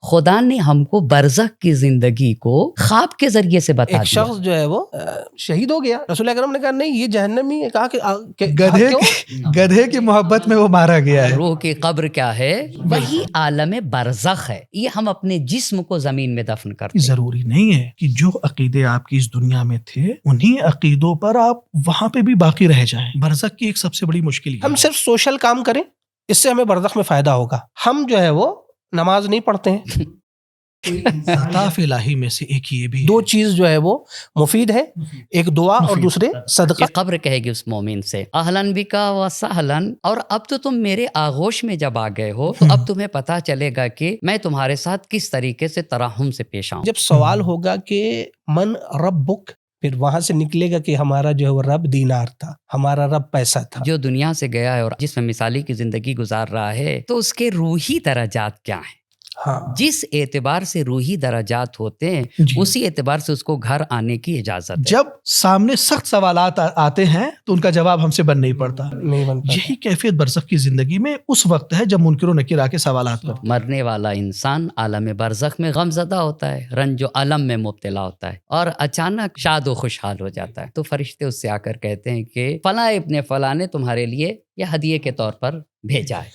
خدا نے ہم کو برزخ کی زندگی کو خواب کے ذریعے سے بتا ایک دیا. شخص جو ہے وہ شہید ہو گیا، رسول اکرم نے کہا نہیں یہ جہنمی ہے، کہا کہ گدھے کی محبت میں وہ مارا گیا ہے. روح کی قبر کیا ہے؟ وہی عالم برزخ ہے. یہ ہم اپنے جسم کو زمین میں دفن کرتے ہیں. ضروری نہیں ہے کہ جو عقیدے آپ کی اس دنیا میں تھے انہی عقیدوں پر آپ وہاں پہ بھی باقی رہ جائیں. برزخ کی ایک سب سے بڑی مشکل یہ ہم ہے. صرف سوشل کام کریں، اس سے ہمیں برزخ میں فائدہ ہوگا. ہم جو ہے وہ نماز نہیں پڑھتے ہیں. الطاف الہی میں سے ایک یہ بھی دو چیز جو ہے وہ مفید ہے، ایک دعا اور دوسرے صدقہ. یہ قبر کہے گی اس مومن سے اہلن بکا و سہلن، اور اب تو تم میرے آغوش میں جب آ گئے ہو تو اب تمہیں پتا چلے گا کہ میں تمہارے ساتھ کس طریقے سے ترحم سے پیش آؤں. جب سوال ہوگا کہ من ربک، پھر وہاں سے نکلے گا کہ ہمارا جو ہے وہ رب دینار تھا، ہمارا رب پیسہ تھا. جو دنیا سے گیا ہے اور جس میں مثالی کی زندگی گزار رہا ہے تو اس کے روحی درجات کیا ہیں؟ ہاں جس اعتبار سے روحی درجات ہوتے ہیں جی. اسی اعتبار سے اس کو گھر آنے کی اجازت ہے. جب سامنے سخت سوالات آتے ہیں تو ان کا جواب ہم سے بن نہیں پڑتا. نہیں بنتا. یہی کیفیت برزخ کی زندگی میں اس وقت ہے جب منکر و نکیر آ کے سوالات کرتے ہیں. مرنے والا انسان عالم برزخ میں غم زدہ ہوتا ہے، رنج و علم میں مبتلا ہوتا ہے اور اچانک شاد و خوشحال ہو جاتا ہے. تو فرشتے اس سے آ کر کہتے ہیں کہ فلاں ابن فلاں نے تمہارے لیے یہ ہدیے کے طور پر بھیجا ہے.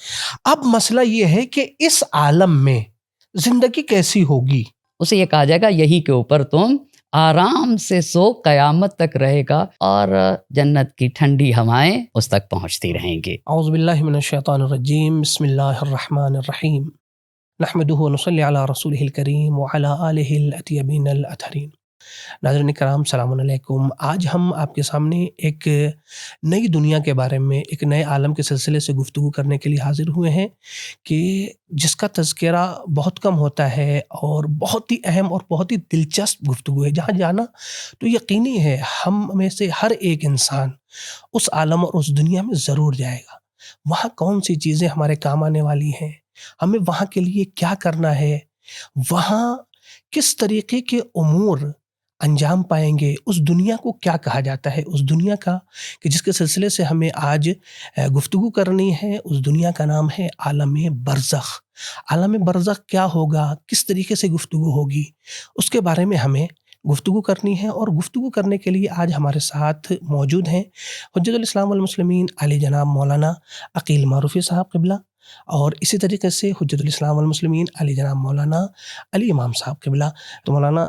اب مسئلہ یہ ہے کہ اس عالم میں زندگی کیسی ہوگی. اسے یہ کہا جائے گا یہی کے اوپر تم آرام سے سو، قیامت تک رہے گا اور جنت کی ٹھنڈی ہوائیں اس تک پہنچتی رہیں گی. اعوذ باللہ من الشیطان الرجیم، بسم اللہ الرحمن الرحیم، نحمدہ ونصلی علی رسولہ الکریم وعلی آلہ الاطیبین الاطہرین. ناظرین کرام السلام علیکم. آج ہم آپ کے سامنے ایک نئی دنیا کے بارے میں، ایک نئے عالم کے سلسلے سے گفتگو کرنے کے لیے حاضر ہوئے ہیں کہ جس کا تذکرہ بہت کم ہوتا ہے اور بہت ہی اہم اور بہت ہی دلچسپ گفتگو ہے. جہاں جانا تو یقینی ہے ہم میں سے ہر ایک انسان اس عالم اور اس دنیا میں ضرور جائے گا. وہاں کون سی چیزیں ہمارے کام آنے والی ہیں، ہمیں وہاں کے لیے کیا کرنا ہے، وہاں کس طریقے کے امور انجام پائیں گے، اس دنیا کو کیا کہا جاتا ہے، اس دنیا کا کہ جس کے سلسلے سے ہمیں آج گفتگو کرنی ہے، اس دنیا کا نام ہے عالم برزخ. عالم برزخ کیا ہوگا، کس طریقے سے گفتگو ہوگی، اس کے بارے میں ہمیں گفتگو کرنی ہے. اور گفتگو کرنے کے لیے آج ہمارے ساتھ موجود ہیں حجت الاسلام والمسلمین علی جناب مولانا عقیل معروفی صاحب قبلہ، اور اسی طریقے سے حجت الاسلام والمسلمین علی جناب مولانا علی امام صاحب قبلہ. تو مولانا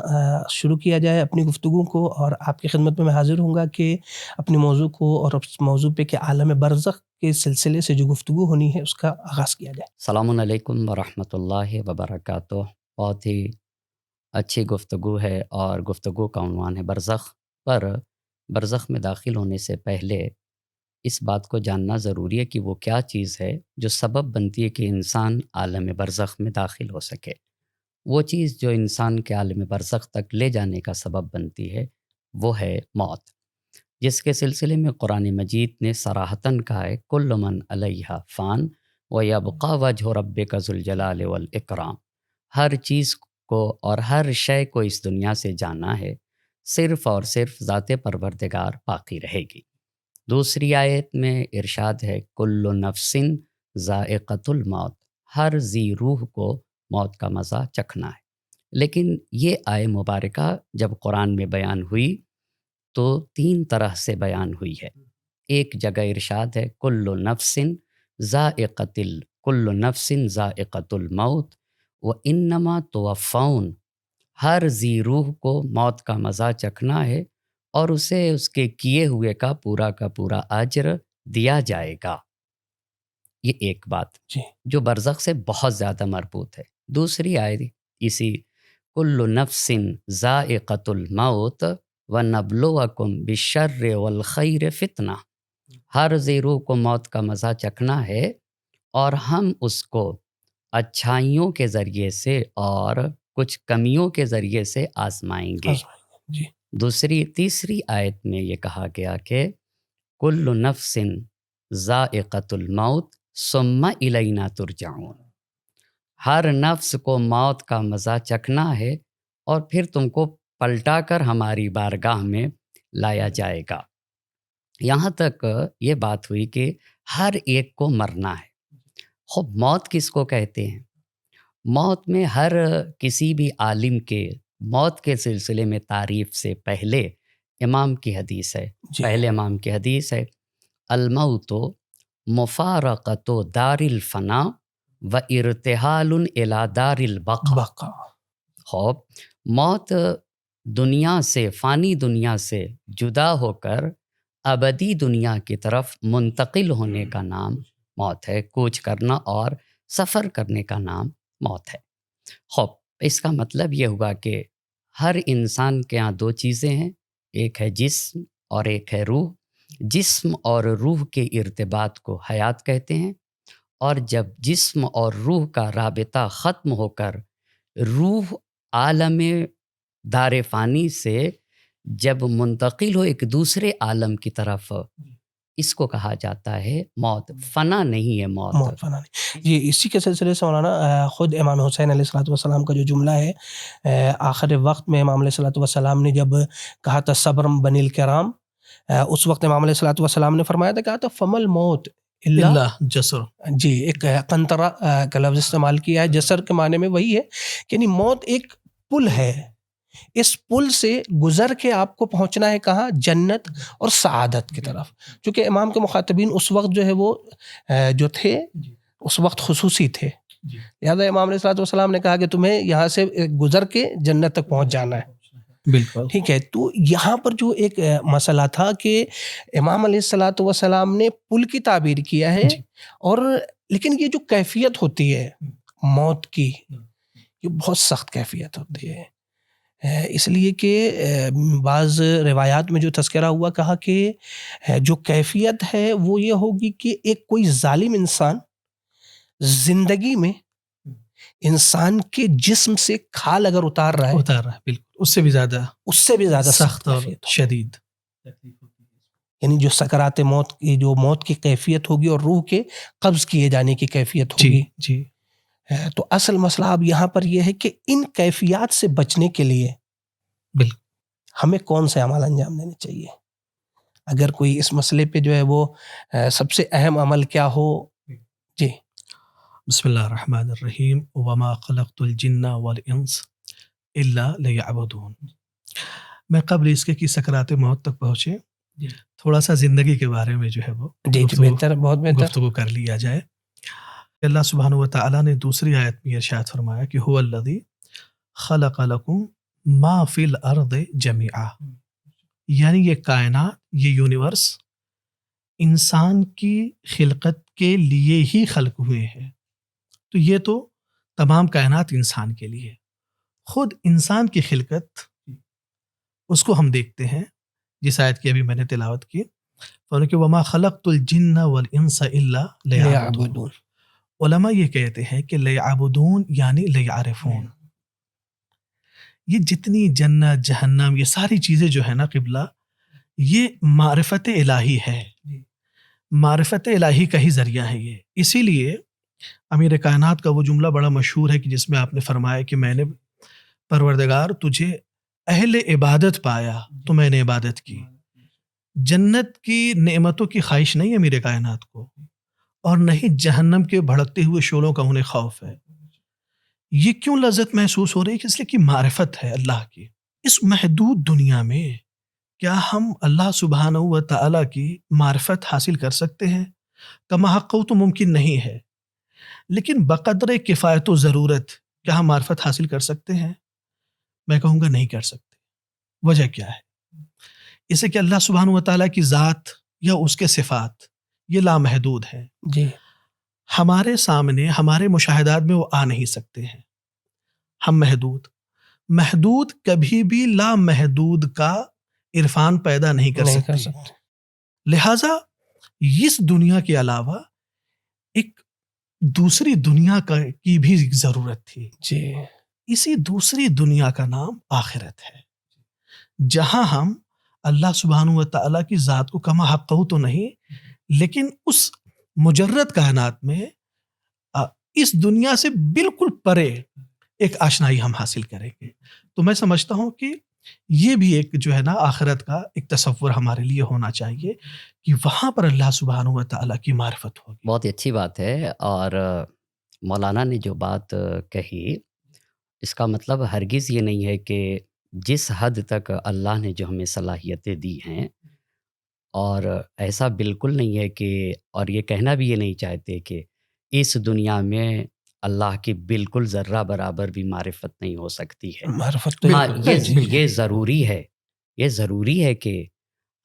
شروع کیا جائے اپنی گفتگو کو، اور آپ کی خدمت میں حاضر ہوں گا کہ اپنی موضوع کو اور اس موضوع پہ کہ عالم برزخ کے سلسلے سے جو گفتگو ہونی ہے اس کا آغاز کیا جائے. السلام علیکم ورحمۃ اللہ وبرکاتہ. بہت ہی اچھی گفتگو ہے اور گفتگو کا عنوان ہے برزخ. پر برزخ میں داخل ہونے سے پہلے اس بات کو جاننا ضروری ہے کہ وہ کیا چیز ہے جو سبب بنتی ہے کہ انسان عالم برزخ میں داخل ہو سکے. وہ چیز جو انسان کے عالم برزخ تک لے جانے کا سبب بنتی ہے وہ ہے موت، جس کے سلسلے میں قرآن مجید نے صراحتاً کہا ہے کل من علیہا فان ویبقی وجہ ربک ذو الجلال والاکرام. ہر چیز کو اور ہر شے کو اس دنیا سے جانا ہے، صرف اور صرف ذات پروردگار باقی رہے گی. دوسری آیت میں ارشاد ہے کل نفس ذائقۃ الموت، ہر ذی روح کو موت کا مزہ چکھنا ہے. لیکن یہ آیت مبارکہ جب قرآن میں بیان ہوئی تو تین طرح سے بیان ہوئی ہے. ایک جگہ ارشاد ہے کل نفس ذائقۃ الموت وانما توفون، ہر ذی روح کو موت کا مزہ چکھنا ہے اور اسے اس کے کیے ہوئے کا پورا اجر دیا جائے گا. یہ ایک بات جو برزخ سے بہت زیادہ مربوط ہے. دوسری آیت اسی کل نفس ذائقۃ الموت ونبلوکم بالشر والخیر فتنہ، ہر ذی روح کو موت کا مزہ چکھنا ہے اور ہم اس کو اچھائیوں کے ذریعے سے اور کچھ کمیوں کے ذریعے سے آزمائیں گے. تیسری آیت میں یہ کہا گیا کہ کل نفس ذائقۃ الموت ثم الینا ترجعون، ہر نفس کو موت کا مزہ چکھنا ہے اور پھر تم کو پلٹا کر ہماری بارگاہ میں لایا جائے گا. یہاں تک یہ بات ہوئی کہ ہر ایک کو مرنا ہے. خب موت کس کو کہتے ہیں؟ موت میں ہر کسی بھی عالم کے موت کے سلسلے میں تعریف سے پہلے امام کی حدیث ہے، جی پہلے امام کی حدیث ہے، الموت مفارقت دار الفنا و ارتحال الی دار البقاء. بقا. خوب موت دنیا سے، فانی دنیا سے جدا ہو کر ابدی دنیا کی طرف منتقل ہونے کا نام موت ہے، کوچ کرنا اور سفر کرنے کا نام موت ہے. خوب اس کا مطلب یہ ہوا کہ ہر انسان کے ہاں دو چیزیں ہیں، ایک ہے جسم اور ایک ہے روح. جسم اور روح کے ارتباط کو حیات کہتے ہیں، اور جب جسم اور روح کا رابطہ ختم ہو کر روح عالم دار فانی سے جب منتقل ہو ایک دوسرے عالم کی طرف، اس کو کہا جاتا ہے موت. فنا نہیں ہے موت. موت فنا نہیں. جی اسی کے سلسلے سے مولانا خود امام حسین علیہ الصلوۃ والسلام کا جو جملہ ہے آخر وقت میں امام علیہ الصلوۃ والسلام نے جب کہا تھا صبرم بنی الکرام، اس وقت امام علیہ الصلوۃ والسلام نے فرمایا تھا، کہا تھا فمل موت اللہ جسر. جی ایک قنطرہ کا لفظ استعمال کیا ہے، جسر کے معنی میں وہی ہے کہ یعنی موت ایک پل ہے، اس پل سے گزر کے آپ کو پہنچنا ہے کہاں؟ جنت اور سعادت کی طرف. چونکہ امام کے مخاطبین اس وقت جو ہے وہ جو تھے اس وقت خصوصی تھے، لہٰذا امام علیہ الصلوۃ والسلام نے کہا کہ تمہیں یہاں سے گزر کے جنت تک پہنچ جانا ہے. بالکل ٹھیک ہے. تو یہاں پر جو ایک مسئلہ تھا کہ امام علیہ الصلوۃ والسلام نے پل کی تعبیر کیا ہے، اور لیکن یہ جو کیفیت ہوتی ہے موت کی، یہ بہت سخت کیفیت ہوتی ہے. اس لیے کہ بعض روایات میں جو تذکرہ ہوا، کہا کہ جو کیفیت ہے وہ یہ ہوگی کہ ایک کوئی ظالم انسان زندگی میں انسان کے جسم سے کھال اگر اتار رہا ہے، بالکل اس سے بھی زیادہ سخت اور کیفیت، شدید. یعنی جو سکرات موت کی، جو موت کی کیفیت ہوگی اور روح کے قبض کیے جانے کی کیفیت ہوگی. جی تو اصل مسئلہ اب یہاں پر یہ ہے کہ ان کیفیات سے بچنے کے لیے بالکل ہمیں کون سے اعمال انجام دینے چاہیے. اگر کوئی اس مسئلے پہ جو ہے وہ سب سے اہم عمل کیا ہو. جی بسم اللہ الرحمن الرحیم. وما خلقت الجن والانس الا لیعبدون. میں قبل اس کے کہ سکرات موت تک پہنچے تھوڑا سا زندگی کے بارے میں جو ہے وہ جی بہتر، بہت بہتر گفتگو کر لیا جائے. اللہ سبحانہ و تعالیٰ نے دوسری آیت میں ارشاد فرمایا کہ هو الذی خلق لکم ما فی الارض جمیعا، یعنی یہ کائنات، یہ یونیورس انسان کی خلقت کے لیے ہی خلق ہوئے ہیں. تو یہ تو تمام کائنات انسان کے لیے. خود انسان کی خلقت اس کو ہم دیکھتے ہیں جس آیت کی ابھی میں نے تلاوت کی، کہ وما خلقت الجن والانس الا لیعبدون. علماء یہ کہتے ہیں کہ لیعبدون یعنی لیعرفون. یہ جتنی جنت جہنم یہ ساری چیزیں جو ہے نا قبلہ، یہ معرفت الہی ہے، معرفت الہی کا ہی ذریعہ ہے یہ. اسی لیے امیر کائنات کا وہ جملہ بڑا مشہور ہے کہ جس میں آپ نے فرمایا کہ میں نے پروردگار تجھے اہل عبادت پایا تو میں نے عبادت کی. جنت کی نعمتوں کی خواہش نہیں امیر کائنات کو، اور نہیں جہنم کے بھڑکتے ہوئے شعلوں کا انہیں خوف ہے. یہ کیوں لذت محسوس ہو رہی ہے؟ اس لیے کہ معرفت ہے اللہ کی. اس محدود دنیا میں کیا ہم اللہ سبحانہ و تعالیٰ کی معرفت حاصل کر سکتے ہیں؟ کما حق تو ممکن نہیں ہے، لیکن بقدر کفایت و ضرورت کیا ہم معرفت حاصل کر سکتے ہیں؟ میں کہوں گا نہیں کر سکتے. وجہ کیا ہے؟ اسے کہ اللہ سبحانہ و تعالیٰ کی ذات یا اس کے صفات یہ لامحدود ہیں. جی ہمارے سامنے ہمارے مشاہدات میں وہ آ نہیں سکتے ہیں. ہم محدود کبھی بھی لامحدود کا عرفان پیدا نہیں کر سکتے. لہٰذا اس دنیا کے علاوہ ایک دوسری دنیا کی بھی ضرورت تھی. جی اسی دوسری دنیا کا نام آخرت ہے، جہاں ہم اللہ سبحانہ و تعالیٰ کی ذات کو کما حق تو نہیں، لیکن اس مجرد کائنات میں اس دنیا سے بالکل پرے ایک آشنائی ہم حاصل کریں گے. تو میں سمجھتا ہوں کہ یہ بھی ایک جو ہے نا آخرت کا ایک تصور ہمارے لیے ہونا چاہیے کہ وہاں پر اللہ سبحانہ و تعالیٰ کی معرفت ہوگی. بہت ہی اچھی بات ہے. اور مولانا نے جو بات کہی، اس کا مطلب ہرگز یہ نہیں ہے کہ جس حد تک اللہ نے جو ہمیں صلاحیتیں دی ہیں، اور ایسا بالکل نہیں ہے کہ، اور یہ کہنا بھی یہ نہیں چاہتے کہ اس دنیا میں اللہ کی بالکل ذرہ برابر بھی معرفت نہیں ہو سکتی ہے۔ معرفت تو ہاں، بالکل، جی، یہ جی۔ ضروری ہے، یہ ضروری ہے کہ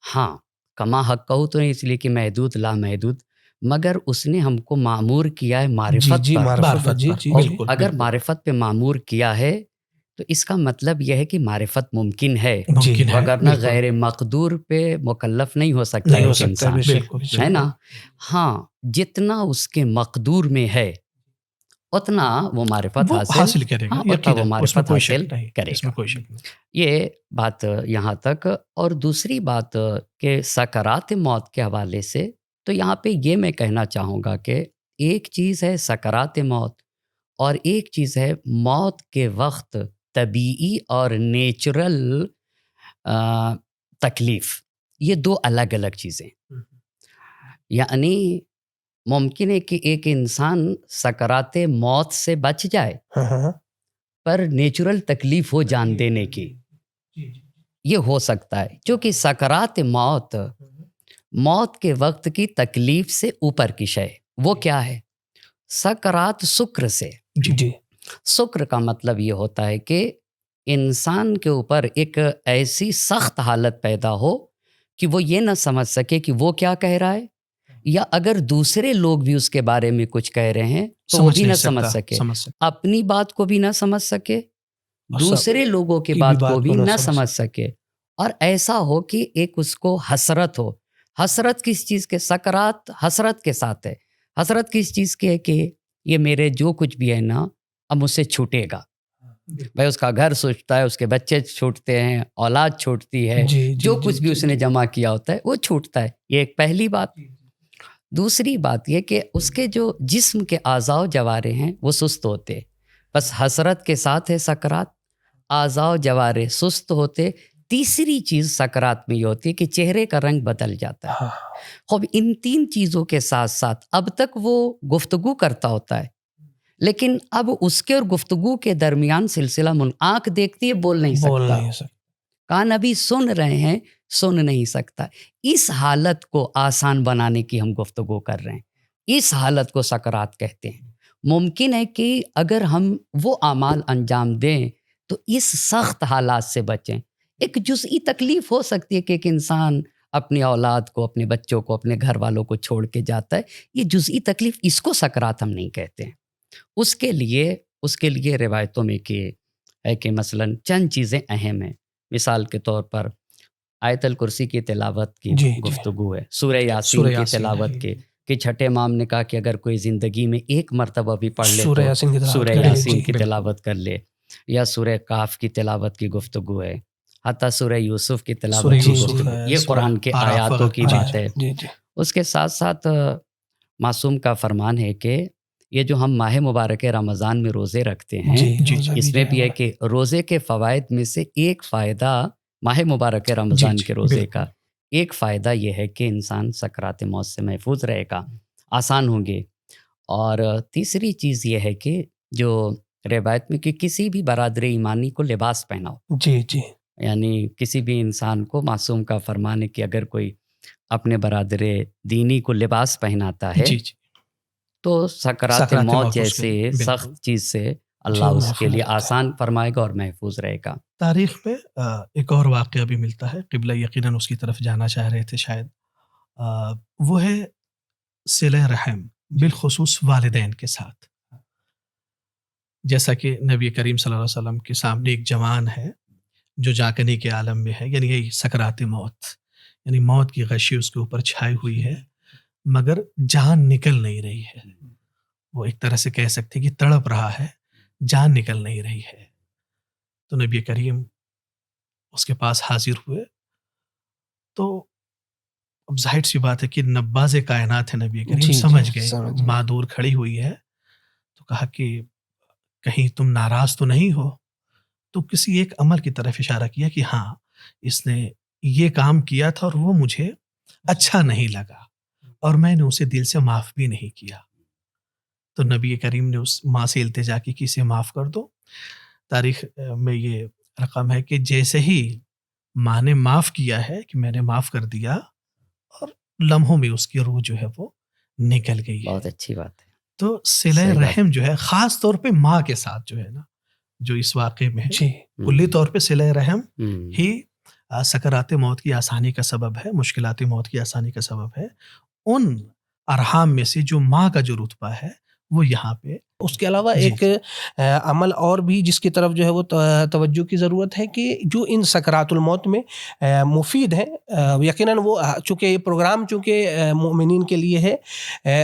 ہاں، کما حق کہو تو نہیں اس لیے کہ محدود لا محدود، مگر اس نے ہم کو معمور کیا ہے جی معرفت جی پر، معرفت جی جی اور جی بالکل، اگر بالکل۔ معرفت پہ معمور کیا ہے تو اس کا مطلب یہ ہے کہ معرفت ممکن ہے، ممکن ہے، وگرنہ بالکل، غیر مقدور پہ مکلف نہیں ہو سکتا نہیں ہو ایک سکتا، انسان، بے شک بالکل، بے ہے شک۔ نا؟ ہاں، جتنا اس کے مقدور میں ہے اتنا وہ معرفت وہ حاصل، حاصل کرے گا، ہاں، اتنا یقیناً، وہ اس میں معرفت کوئی حاصل شک نہیں، کرے اس میں گا۔ کوئی شک نہیں۔ یہ بات یہاں تک۔ اور دوسری بات کہ سکرات موت کے حوالے سے، تو یہاں پہ یہ میں کہنا چاہوں گا کہ ایک چیز ہے سکرات موت، اور ایک چیز ہے موت کے وقت طبیعی اور نیچرل تکلیف، یہ دو الگ الگ چیزیں۔ یعنی ممکن ہے کہ ایک انسان سکرات موت سے بچ جائے، ہاں ہاں پر نیچرل تکلیف ہو جان دینے کی، یہ ہو سکتا ہے، کیونکہ سکرات موت موت کے وقت کی تکلیف سے اوپر کی شے۔ وہ کیا ہے؟ سکرات سکر سے۔ جی، جی سکر کا مطلب یہ ہوتا ہے کہ انسان کے اوپر ایک ایسی سخت حالت پیدا ہو کہ وہ یہ نہ سمجھ سکے کہ وہ کیا کہہ رہا ہے، یا اگر دوسرے لوگ بھی اس کے بارے میں کچھ کہہ رہے ہیں تو وہ بھی نہ سمجھ سکے، اپنی بات کو بھی نہ سمجھ سکے، دوسرے لوگوں کی بات کو بھی نہ سمجھ سکے، اور ایسا ہو کہ ایک اس کو حسرت ہو۔ حسرت کس چیز کے؟ سکرات حسرت کے ساتھ ہے۔ حسرت کس چیز کی ہے؟ کہ یہ میرے جو کچھ بھی ہے نا اب مجھ سے چھوٹے گا۔ بھائی اس کا گھر چھوٹتا ہے، اس کے بچے چھوٹتے ہیں، اولاد چھوٹتی ہے، جو کچھ بھی اس نے جمع کیا ہوتا ہے وہ چھوٹتا ہے۔ یہ ایک پہلی بات۔ دوسری بات یہ کہ اس کے جو جسم کے اعضاء و جوارے ہیں وہ سست ہوتے، بس حسرت کے ساتھ ہے سکرات، اعضاء و جوارے سست ہوتے۔ تیسری چیز سکرات میں یہ ہوتی ہے کہ چہرے کا رنگ بدل جاتا ہے۔ خوب ان تین چیزوں کے ساتھ ساتھ اب تک وہ گفتگو کرتا ہوتا ہے، لیکن اب اس کے اور گفتگو کے درمیان سلسلہ آنکھ دیکھتی ہے، بول نہیں سکتا، کان ابھی سن رہے ہیں، سن نہیں سکتا۔ اس حالت کو آسان بنانے کی ہم گفتگو کر رہے ہیں، اس حالت کو سکرات کہتے ہیں۔ ممکن ہے کہ اگر ہم وہ اعمال انجام دیں تو اس سخت حالات سے بچیں۔ ایک جزئی تکلیف ہو سکتی ہے کہ ایک انسان اپنی اولاد کو، اپنے بچوں کو، اپنے گھر والوں کو چھوڑ کے جاتا ہے، یہ جزئی تکلیف، اس کو سکرات ہم نہیں کہتے ہیں۔ اس کے لیے روایتوں میں کہ ہے کہ مثلاً چند چیزیں اہم ہیں۔ مثال کے طور پر آیت الکرسی کی تلاوت کی گفتگو ہے، سورہ یاسین کی تلاوت کی، کہ چھٹے امام نے کہا کہ اگر کوئی زندگی میں ایک مرتبہ بھی پڑھ لے تو سورہ یاسین کی تلاوت کر لے، یا سورہ کاف کی تلاوت کی گفتگو ہے، حتیٰ سورہ یوسف کی تلاوت کی گفتگو، یہ قرآن کے آیاتوں کی بات ہے۔ اس کے ساتھ ساتھ معصوم کا فرمان ہے کہ یہ جو ہم ماہ مبارک رمضان میں روزے رکھتے ہیں، اس میں بھی ہے کہ روزے کے فوائد میں سے ایک فائدہ ماہ مبارک رمضان کے روزے کا ایک فائدہ یہ ہے کہ انسان سکرات موت سے محفوظ رہے گا، آسان ہوں گے۔ اور تیسری چیز یہ ہے کہ جو روایت میں کہ کسی بھی برادر ایمانی کو لباس پہناؤ، یعنی کسی بھی انسان کو، معصوم کا فرمان ہے کہ اگر کوئی اپنے برادر دینی کو لباس پہناتا ہے تو سکرات موت جیسے سخت چیز سے اللہ اس کے لیے آسان فرمائے گا اور محفوظ رہے گا۔ تاریخ میں ایک اور واقعہ بھی ملتا ہے، قبلہ یقیناً اس کی طرف جانا چاہ رہے تھے شاید، وہ ہے صلہ رحم، بالخصوص والدین کے ساتھ۔ جیسا کہ نبی کریم صلی اللہ علیہ وسلم کے سامنے ایک جوان ہے جو جاکنی کے عالم میں ہے، یعنی یہی سکرات موت، یعنی موت کی غشی اس کے اوپر چھائی ہوئی ہے، مگر جان نکل نہیں رہی ہے۔ وہ ایک طرح سے کہہ سکتے کہ تڑپ رہا ہے، جان نکل نہیں رہی ہے۔ تو نبی کریم اس کے پاس حاضر ہوئے، تو اب ظاہر سی بات ہے کہ نباز کائنات ہے، نبی کریم سمجھ گئے، ماں دور کھڑی ہوئی ہے، تو کہا کہ کہیں تم ناراض تو نہیں ہو؟ تو کسی ایک عمل کی طرف اشارہ کیا کہ ہاں اس نے یہ کام کیا تھا اور وہ مجھے اچھا نہیں لگا اور میں نے اسے دل سے معاف بھی نہیں کیا۔ تو نبی کریم نے اس ماں سے التجا کی کہ اسے معاف کر دو. تاریخ میں یہ رقم ہے کہ جیسے ہی ماں نے معاف کیا ہے کہ میں نے معاف کر دیا، اور لمحوں میں اس کی روح جو ہے وہ نکل گئی ہے. بہت اچھی بات ہے. تو صلہ صحیح بات. رحم جو ہے خاص طور پہ ماں کے ساتھ جو ہے نا، جو اس واقعے میں ہے، جی کلی طور پہ صلہ رحم ہم، ہی سکرات موت کی آسانی کا سبب ہے، مشکلات موت کی آسانی کا سبب ہے. ان ارحام میں سے جو ماں کا جو رتبہ ہے وہ یہاں پہ. اس کے علاوہ جی ایک عمل اور بھی جس کی طرف جو ہے وہ توجہ کی ضرورت ہے کہ جو ان سکرات الموت میں مفید ہیں، یقیناً وہ چونکہ یہ پروگرام چونکہ مومنین کے لیے ہے،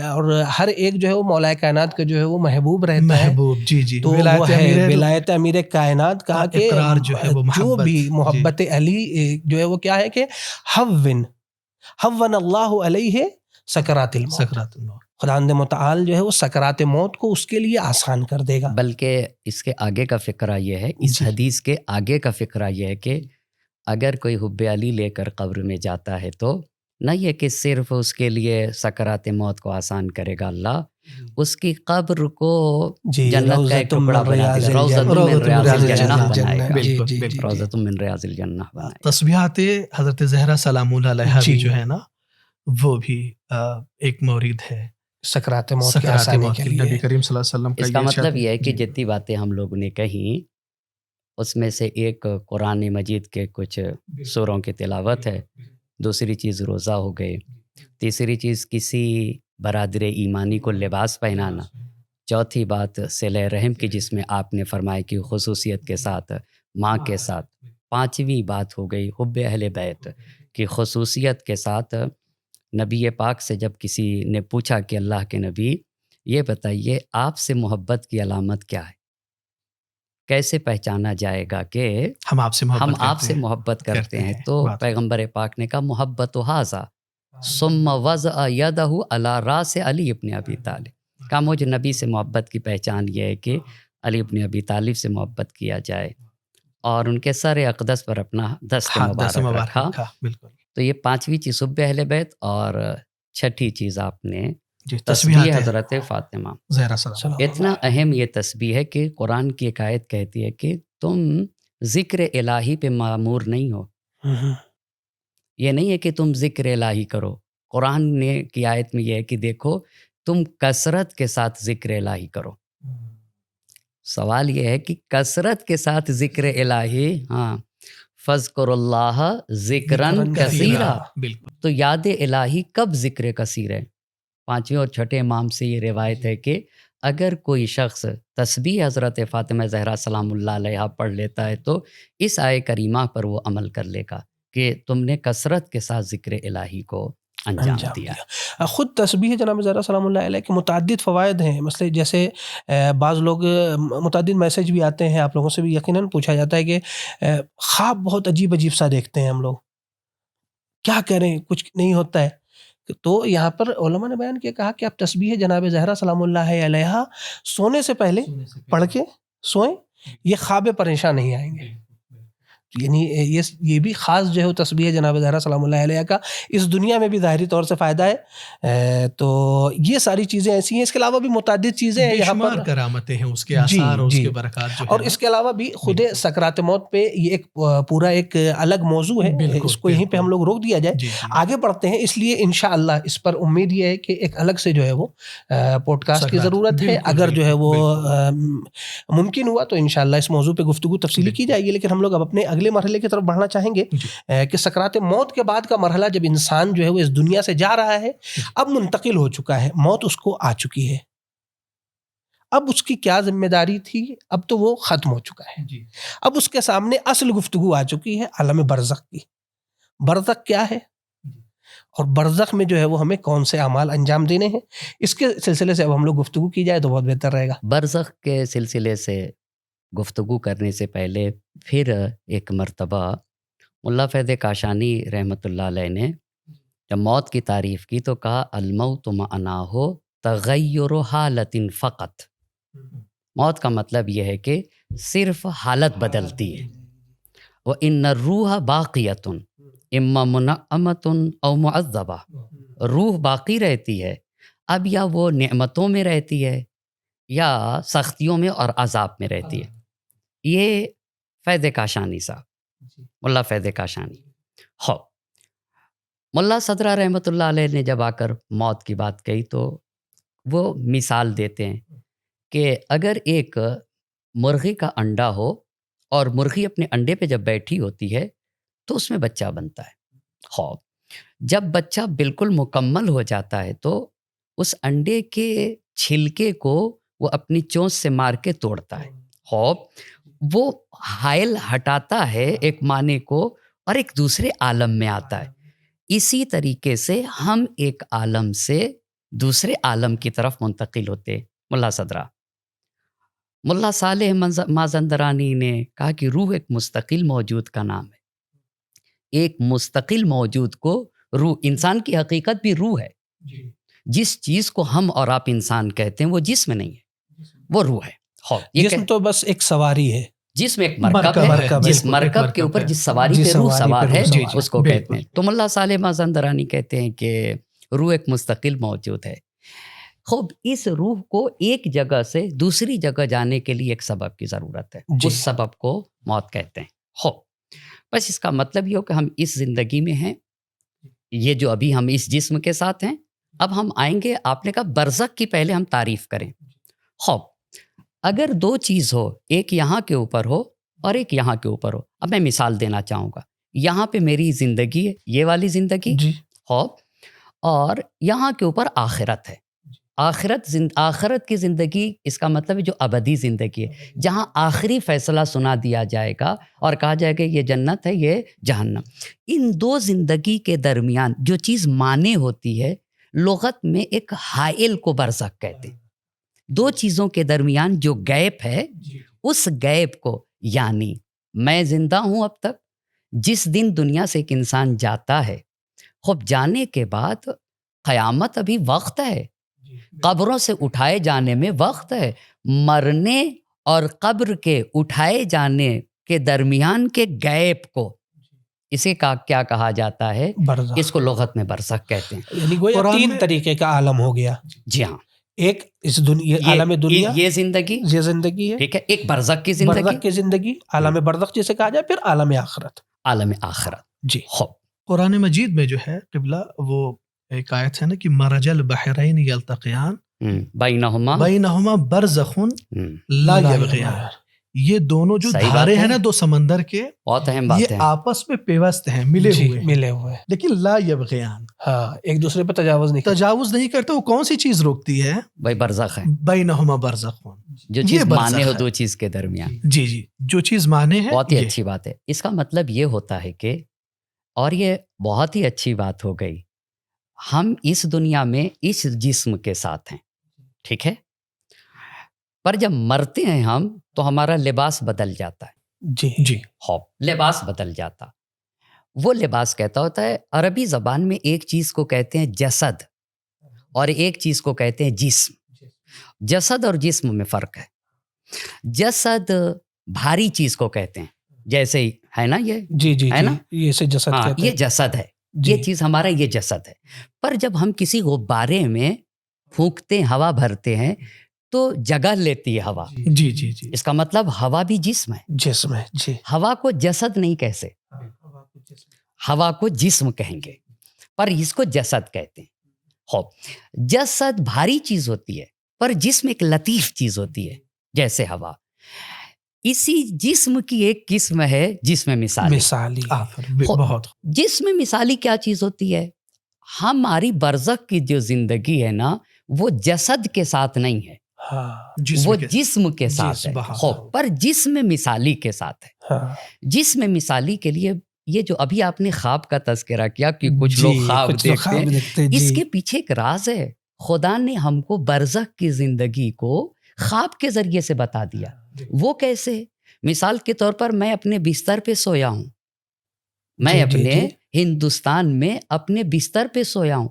اور ہر ایک جو ہے وہ مولا کائنات کا جو ہے وہ محبوب رہتا ہے. محبوب جی تو وہ ہے ولایت امیر کائنات کا کہ اقرار جو ہے وہ جو بھی محبت محبت علی جو ہے وہ کیا ہے کہ حون اللہ علیہ سکرات الموت. سکرات الموت. خداوند متعال جو ہے وہ سکرات موت کو اس کے لیے آسان کر دے گا. بلکہ اس کے آگے کا فقرہ یہ ہے، اس جی. حدیث کے آگے کا فقرہ یہ ہے کہ اگر کوئی حب علی لے کر قبر میں جاتا ہے تو نہ یہ کہ صرف اس کے لیے سکرات موت کو آسان کرے گا اللہ، اس کی قبر کو جی جنت کا ایک روضۃ ٹکڑا من بنا ریاض دے گا، روضۃ الجنہ. من ریاض الجنہ الجنہ. بنائے گا. جی بالکل، جی بالکل. جی روضۃ من ریاض الجنہ بنائے گا. تسبیحات حضرت زہرا سلام اللہ علیہا جی. بھی جو ہے نا وہ بھی ایک مورد ہے سکرات موت کی سکرات آسانی موت کے کی. لیے. نبی کریم صلی اللہ علیہ وسلم اس کا یہ مطلب ارشاد یہ ہے کہ جی. جتنی باتیں ہم لوگوں نے کہیں اس میں سے ایک قرآن مجید کے کچھ سوروں کی تلاوت ہے، دوسری چیز روزہ ہو گئی، تیسری چیز کسی برادر ایمانی کو لباس پہنانا، چوتھی بات صلہ رحم کی جس میں آپ نے فرمایا کہ خصوصیت کے ساتھ ماں کے ساتھ، پانچویں بات ہو گئی حب اہل بیت کی خصوصیت کے ساتھ. نبی پاک سے جب کسی نے پوچھا کہ اللہ کے نبی یہ بتائیے آپ سے محبت کی علامت کیا ہے، کیسے پہچانا جائے گا کہ ہم آپ سے محبت کرتے ہیں؟ تو پیغمبر پاک نے کہا محبت ھذا ثم وضع یدہ علی راس علی ابن ابی طالب. کہا مجھے نبی سے محبت کی پہچان یہ ہے کہ علی ابن ابی طالب سے محبت کیا جائے اور ان کے سر اقدس پر اپنا دست مبارک رکھا. بالکل. تو یہ پانچویں چیز حب اہل بیت، اور چھٹی چیز آپ نے جی تسبیح حضرت فاطمہ. زہرا سلام. اتنا اہم یہ تسبیح ہے کہ قرآن کی ایک آیت کہتی ہے کہ تم ذکر الہی پہ معمور نہیں ہو. یہ نہیں ہے کہ تم ذکر الہی کرو، قرآن نے کی آیت میں یہ ہے کہ دیکھو تم کثرت کے ساتھ ذکر الہی کرو. سوال یہ ہے کہ کثرت کے ساتھ ذکر الہی، ہاں فذکر اللہ ذکرن کثیرا. بالکل. تو یاد الہی کب ذکر کثیر ہے؟ پانچویں اور چھٹے امام سے یہ روایت ہے کہ اگر کوئی شخص تسبیح حضرت فاطمہ زہرا سلام اللہ علیہا پڑھ لیتا ہے تو اس آیے کریمہ پر وہ عمل کر لے گا کہ تم نے کثرت کے ساتھ ذکر الہی کو انجام دیا. خود تسبیح جناب زہرا سلام اللہ علیہ کے متعدد فوائد ہیں. مثلا جیسے بعض لوگ متعدد میسج بھی آتے ہیں، آپ لوگوں سے بھی یقیناً پوچھا جاتا ہے کہ خواب بہت عجیب عجیب سا دیکھتے ہیں ہم لوگ، کیا کریں، کچھ نہیں ہوتا ہے. تو یہاں پر علماء نے بیان کیا، کہا کہ آپ تسبیح جناب زہرا سلام اللہ علیہا سونے سے پہلے پڑھ کے سوئیں، یہ خواب پریشان نہیں آئیں گے. یعنی یہ بھی خاص جو ہے تسبیح جناب زہرا سلام اللہ علیہ کا اس دنیا میں بھی ظاہری طور سے فائدہ ہے. تو یہ ساری چیزیں ایسی ہیں. اس کے علاوہ بھی متعدد چیزیں ہیں یہاں پر، کرامتیں ہیں اس کے آثار اور اس کے برکات جو ہے. اور اس کے علاوہ بھی خود سکرات موت پہ یہ ایک پورا ایک الگ موضوع ہے، اس کو یہیں پہ ہم لوگ روک دیا جائے. آگے بڑھتے ہیں، اس لیے انشاءاللہ اس پر امید یہ ہے کہ ایک الگ سے جو ہے وہ پوڈ کاسٹ کی ضرورت ہے. اگر جو ہے وہ ممکن ہوا تو انشاءاللہ اس موضوع پہ گفتگو تفصیلی کی جائے گی. لیکن ہم لوگ اب اپنے اگلے مرحلے کی طرف بڑھنا چاہیں گے کہ سکرات موت کے بعد کا مرحلہ، جب انسان جو ہے وہ اس دنیا سے جا رہا ہے، اب منتقل ہو چکا ہے، موت اس کو آ چکی ہے، اب اس کی کیا ذمہ داری تھی، اب تو وہ ختم ہو چکا ہے. اب اس کے سامنے اصل گفتگو آ چکی ہے عالم برزخ کی. برزخ کیا ہے اور برزخ میں جو ہے وہ ہمیں کون سے اعمال انجام دینے ہیں، اس کے سلسلے سے اب ہم لوگ گفتگو کی جائے تو بہت بہتر رہے گا. برزخ کے سلسلے سے گفتگو کرنے سے پہلے پھر ایک مرتبہ ملا فیض کاشانی رحمۃ اللہ علیہ نے جب موت کی تعریف کی تو کہا الموت معناہ تغیر حالت فقط. موت کا مطلب یہ ہے کہ صرف حالت بدلتی ہے. وَإِنَّ الرُّوحَ بَاقِيَةٌ اِمَّا مُنَعَّمَةٌ أَوْ مُعَذَّبَةٌ. روح باقی رہتی ہے، اب یا وہ نعمتوں میں رہتی ہے یا سختیوں میں اور عذاب میں رہتی ہے. یہ فیض کاشانی صاحب، ملا فیض کاشانی. ہو ملا صدرہ رحمۃ اللہ علیہ نے جب آ کر موت کی بات کہی تو وہ مثال دیتے ہیں کہ اگر ایک مرغی کا انڈا ہو اور مرغی اپنے انڈے پہ جب بیٹھی ہوتی ہے تو اس میں بچہ بنتا ہے. ہو جب بچہ بالکل مکمل ہو جاتا ہے تو اس انڈے کے چھلکے کو وہ اپنی چونچ سے مار کے توڑتا ہے. ہو وہ حائل ہٹاتا ہے ایک معنی کو اور ایک دوسرے عالم میں آتا ہے. اسی طریقے سے ہم ایک عالم سے دوسرے عالم کی طرف منتقل ہوتے. ملا صدرہ ملا صالح مازندرانی نے کہا کہ روح ایک مستقل موجود کا نام ہے. ایک مستقل موجود کو روح، انسان کی حقیقت بھی روح ہے. جس چیز کو ہم اور آپ انسان کہتے ہیں وہ جسم نہیں ہے، وہ روح ہے. جسم تو بس ایک سواری ہے، جسم ایک مرکب ہے، جس مرکب کے اوپر جس سواری پہ روح سوار ہے اس کو کہتے ہیں. تو ملا صالح مازندرانی کہتے ہیں کہ روح ایک مستقل موجود ہے. خوب اس روح کو ایک جگہ سے دوسری جگہ جانے کے لیے ایک سبب کی ضرورت ہے. اس سبب کو موت کہتے ہیں. خوب بس اس کا مطلب یہ ہو کہ ہم اس زندگی میں ہیں، یہ جو ابھی ہم اس جسم کے ساتھ ہیں، اب ہم آئیں گے. آپ نے کہا برزخ کی پہلے ہم تعریف کریں. خوب اگر دو چیز ہو، ایک یہاں کے اوپر ہو اور ایک یہاں کے اوپر ہو. اب میں مثال دینا چاہوں گا. یہاں پہ میری زندگی ہے، یہ والی زندگی، خوب، اور یہاں کے اوپر آخرت ہے. آخرت کی زندگی، اس کا مطلب ہے جو ابدی زندگی ہے، جہاں آخری فیصلہ سنا دیا جائے گا اور کہا جائے گا یہ جنت ہے، یہ جہنم. ان دو زندگی کے درمیان جو چیز مانے ہوتی ہے، لغت میں ایک حائل کو برزخ کہتے ہیں. دو چیزوں کے درمیان جو گیپ ہے، اس گیپ کو، یعنی میں زندہ ہوں اب تک، جس دن دنیا سے ایک انسان جاتا ہے، خوب جانے کے بعد قیامت ابھی وقت ہے، قبروں سے اٹھائے جانے میں وقت ہے. مرنے اور قبر کے اٹھائے جانے کے درمیان کے گیپ کو، اسے کیا کہا جاتا ہے؟ برزخ. اس کو لغت میں برزخ کہتے ہیں. یعنی گویا تین طریقے کا عالم ہو گیا. جی ہاں، ایک اس دنیا، عالم دنیا، یہ زندگی ہے، ٹھیک ہے. ایک برزخ کی زندگی، عالم برزخ جسے کہا جائے، پھر عالم آخرت. جی. خوب قرآن مجید میں جو ہے قبلہ، وہ ایک آیت ہے نا کہ مرج البحرین یلتقیان بینہما برزخ لا یبغیان. یہ دونوں جو دھارے ہیں نا دو سمندر کے، بہت اہم بات ہے، یہ آپس میں پیوست ہیں، ملے ہوئے، لیکن لا یبغیان، ہاں، ایک دوسرے پہ تجاوز نہیں کرتے. وہ کون سی چیز روکتی ہے؟ بھائی برزخ ہے. بینہما برزخ، جو چیز مانے ہو دو چیز کے درمیان. جی جو چیز مانے ہے. بہت ہی اچھی بات ہے. اس کا مطلب یہ ہوتا ہے کہ، اور یہ بہت ہی اچھی بات ہو گئی، ہم اس دنیا میں اس جسم کے ساتھ ہیں، ٹھیک ہے، پر جب مرتے ہیں ہم تو ہمارا لباس بدل جاتا ہے. جی خوب لباس بدل جاتا. وہ لباس کہتا ہوتا ہے، عربی زبان میں ایک چیز کو کہتے ہیں جسد اور ایک چیز کو کہتے ہیں جسم. جسد اور جسم میں فرق ہے. جسد بھاری چیز کو کہتے ہیں، جیسے ہے نا یہ، جی ہے نا، یہ جسد کہتے ہیں، یہ جسد ہے، یہ چیز ہمارا، یہ جسد ہے. پر جب ہم کسی غبارے میں پھونکتے ہیں، ہوا بھرتے ہیں تو جگہ لیتی ہے ہوا. جی اس کا مطلب ہوا بھی جسم ہے. جی. ہوا کو جسد نہیں کہتے، ہوا کو جسم کہیں گے، پر اس کو جسد کہتے ہیں. خوب جسد بھاری چیز ہوتی ہے، پر جسم ایک لطیف چیز ہوتی ہے، جیسے ہوا. اسی جسم کی ایک قسم ہے جسم مثالی. بہت. جسم مثالی کیا چیز ہوتی ہے؟ ہماری برزخ کی جو زندگی ہے نا، وہ جسد کے ساتھ نہیں ہے، وہ جسم کے ساتھ ہے. خوب پر جسم مثالی کے ساتھ ہے. جسم مثالی کے لیے یہ جو ابھی آپ نے خواب کا تذکرہ کیا کہ کچھ لوگ خواب دیکھتے ہیں، اس کے پیچھے ایک راز ہے. خدا نے ہم کو برزخ کی زندگی کو خواب کے ذریعے سے بتا دیا. وہ کیسے؟ مثال کے طور پر میں اپنے بستر پہ سویا ہوں، میں اپنے ہندوستان میں اپنے بستر پہ سویا ہوں،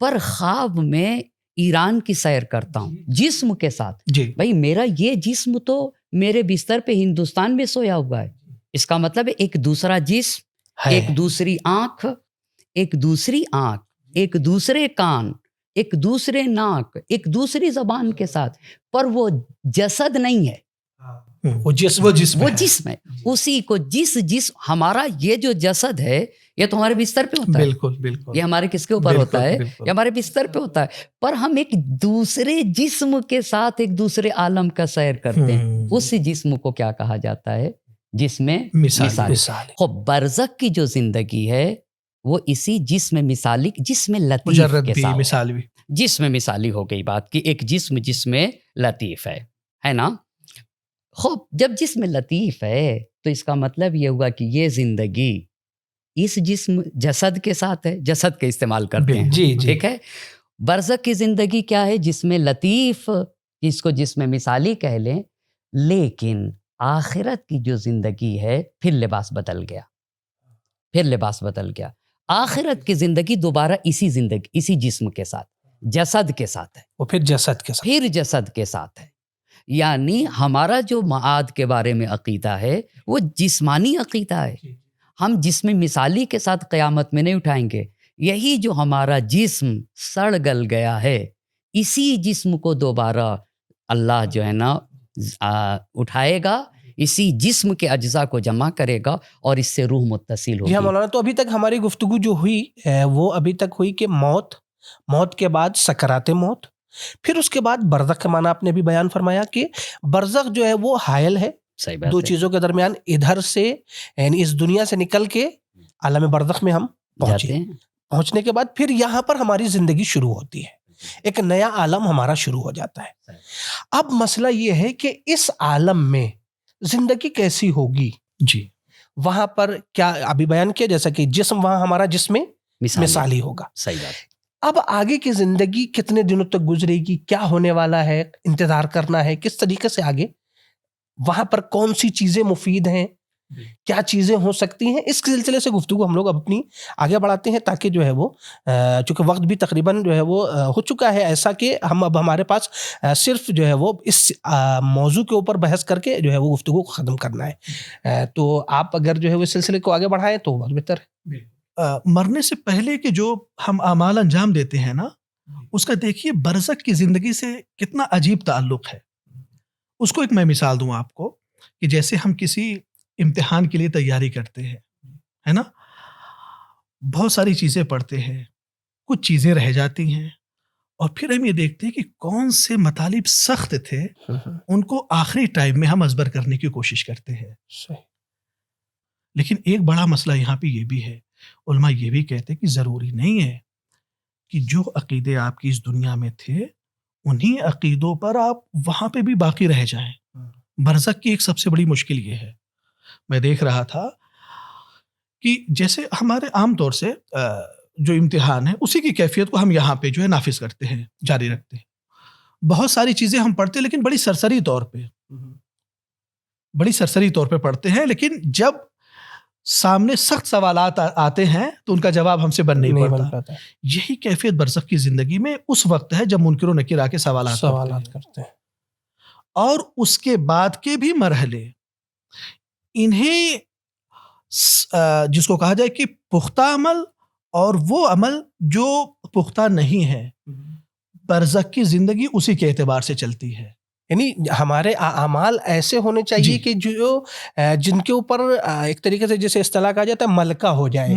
پر خواب میں ایران کی سیر کرتا ہوں جسم کے ساتھ. بھائی میرا یہ جسم تو میرے بستر پہ ہندوستان میں سویا ہوا ہے. اس کا مطلب ایک دوسرا جسم، ایک دوسری آنکھ، ایک دوسرے کان، ایک دوسرے ناک، ایک دوسری زبان کے ساتھ، پر وہ جسد نہیں ہے، وہ جسم ہے. اسی کو جسم ہمارا یہ جو جسد ہے یہ تو ہمارے بستر پہ ہوتا ہے، بالکل بالکل، یہ ہمارے کس کے اوپر ہوتا ہے؟ یہ ہمارے بستر پہ ہوتا ہے. پر ہم ایک دوسرے جسم کے ساتھ ایک دوسرے عالم کا سیر کرتے ہیں. اس جسم کو کیا کہا جاتا ہے؟ جسم مثالی. خب برزخ کی جو زندگی ہے وہ اسی جسم مثالی، جسم لطیف کے ساتھ، جسم مثالی ہو گئی بات کی، ایک جسم لطیف ہے نا. خوب جب جسم لطیف ہے تو اس کا مطلب یہ ہوا کہ یہ زندگی اس جسم جسد کے ساتھ ہے، جسد کے استعمال کرتے ہیں. ٹھیک ہے. برزخ کی زندگی کیا ہے؟ جسم لطیف، اس کو جسم مثالی کہہ لیں. لیکن آخرت کی جو زندگی ہے پھر لباس بدل گیا. آخرت کی زندگی دوبارہ اسی جسم کے ساتھ، جسد کے ساتھ ہے. وہ پھر جسد کے ساتھ ہے. یعنی ہمارا جو معاد کے بارے میں عقیدہ ہے وہ جسمانی عقیدہ ہے. ہم جسم مثالی کے ساتھ قیامت میں نہیں اٹھائیں گے. یہی جو ہمارا جسم سڑ گل گیا ہے، اسی جسم کو دوبارہ اللہ جو ہے نا اٹھائے گا، اسی جسم کے اجزاء کو جمع کرے گا اور اس سے روح متصل ہوگی. مولانا تو ابھی تک ہماری گفتگو جو ہوئی وہ ابھی تک ہوئی کہ موت کے بعد سکرات موت، پھر اس کے بعد برزخ کا معنی آپ نے بھی بیان فرمایا کہ برزخ جو ہے وہ حائل ہے دو چیزوں کے درمیان. ادھر سے یعنی اس دنیا سے نکل کے عالم برزخ میں ہم پہنچنے کے بعد پھر یہاں پر ہماری زندگی شروع ہوتی ہے، ایک نیا عالم ہمارا شروع ہو جاتا ہے. اب مسئلہ یہ ہے کہ اس عالم میں زندگی کیسی ہوگی. جی وہاں پر کیا ابھی بیان کیا، جیسا کہ جسم وہاں ہمارا جسم مثالی ہوگا. صحیح بات. اب آگے کی زندگی کتنے دنوں تک گزرے گی، کیا ہونے والا ہے، انتظار کرنا ہے کس طریقے سے آگے، وہاں پر کون سی چیزیں مفید ہیں، کیا چیزیں ہو سکتی ہیں، اس سلسلے سے گفتگو ہم لوگ اپنی آگے بڑھاتے ہیں تاکہ جو ہے وہ چونکہ وقت بھی تقریباً جو ہے وہ ہو چکا ہے ایسا کہ ہم اب ہمارے پاس صرف جو ہے وہ اس موضوع کے اوپر بحث کر کے جو ہے وہ گفتگو کو ختم کرنا ہے. تو آپ اگر جو ہے وہ اس سلسلے کو آگے بڑھائیں تو بہت بہتر ہے. مرنے سے پہلے کے جو ہم اعمال انجام دیتے ہیں نا، اس کا دیکھیے برزخ کی زندگی سے کتنا عجیب تعلق ہے. اس کو ایک میں مثال دوں آپ کو کہ جیسے ہم کسی امتحان کے لیے تیاری کرتے ہیں، ہے نا، بہت ساری چیزیں پڑھتے ہیں، کچھ چیزیں رہ جاتی ہیں، اور پھر ہم یہ دیکھتے ہیں کہ کون سے مطالب سخت تھے ان کو آخری ٹائم میں ہم ازبر کرنے کی کوشش کرتے ہیں. لیکن ایک بڑا مسئلہ یہاں پہ یہ بھی ہے، علماء یہ بھی کہتے ہیں کہ ضروری نہیں ہے کہ جو عقیدے آپ کی اس دنیا میں تھے انہی عقیدوں پر آپ وہاں پہ بھی باقی رہ جائیں. برزخ کی ایک سب سے بڑی مشکل یہ ہے، میں دیکھ رہا تھا کہ جیسے ہمارے عام طور سے جو امتحان ہے اسی کی کیفیت کو ہم یہاں پہ جو ہے نافذ کرتے ہیں، جاری رکھتے ہیں. بہت ساری چیزیں ہم پڑھتے ہیں لیکن بڑی سرسری طور پہ پڑھتے ہیں، لیکن جب سامنے سخت سوالات آتے ہیں تو ان کا جواب ہم سے بن نہیں پاتا. یہی کیفیت برزخ کی زندگی میں اس وقت ہے جب منکر و نکیر آ کے سوالات کرتے ہیں. اور اس کے بعد کے بھی مرحلے انہیں جس کو کہا جائے کہ پختہ عمل اور وہ عمل جو پختہ نہیں ہے، برزخ کی زندگی اسی کے اعتبار سے چلتی ہے. یعنی ہمارے اعمال ایسے ہونے چاہیے کہ جو جن کے اوپر ایک طریقے سے جیسے اصطلاح کہا جاتا ہے ملکہ ہو جائے،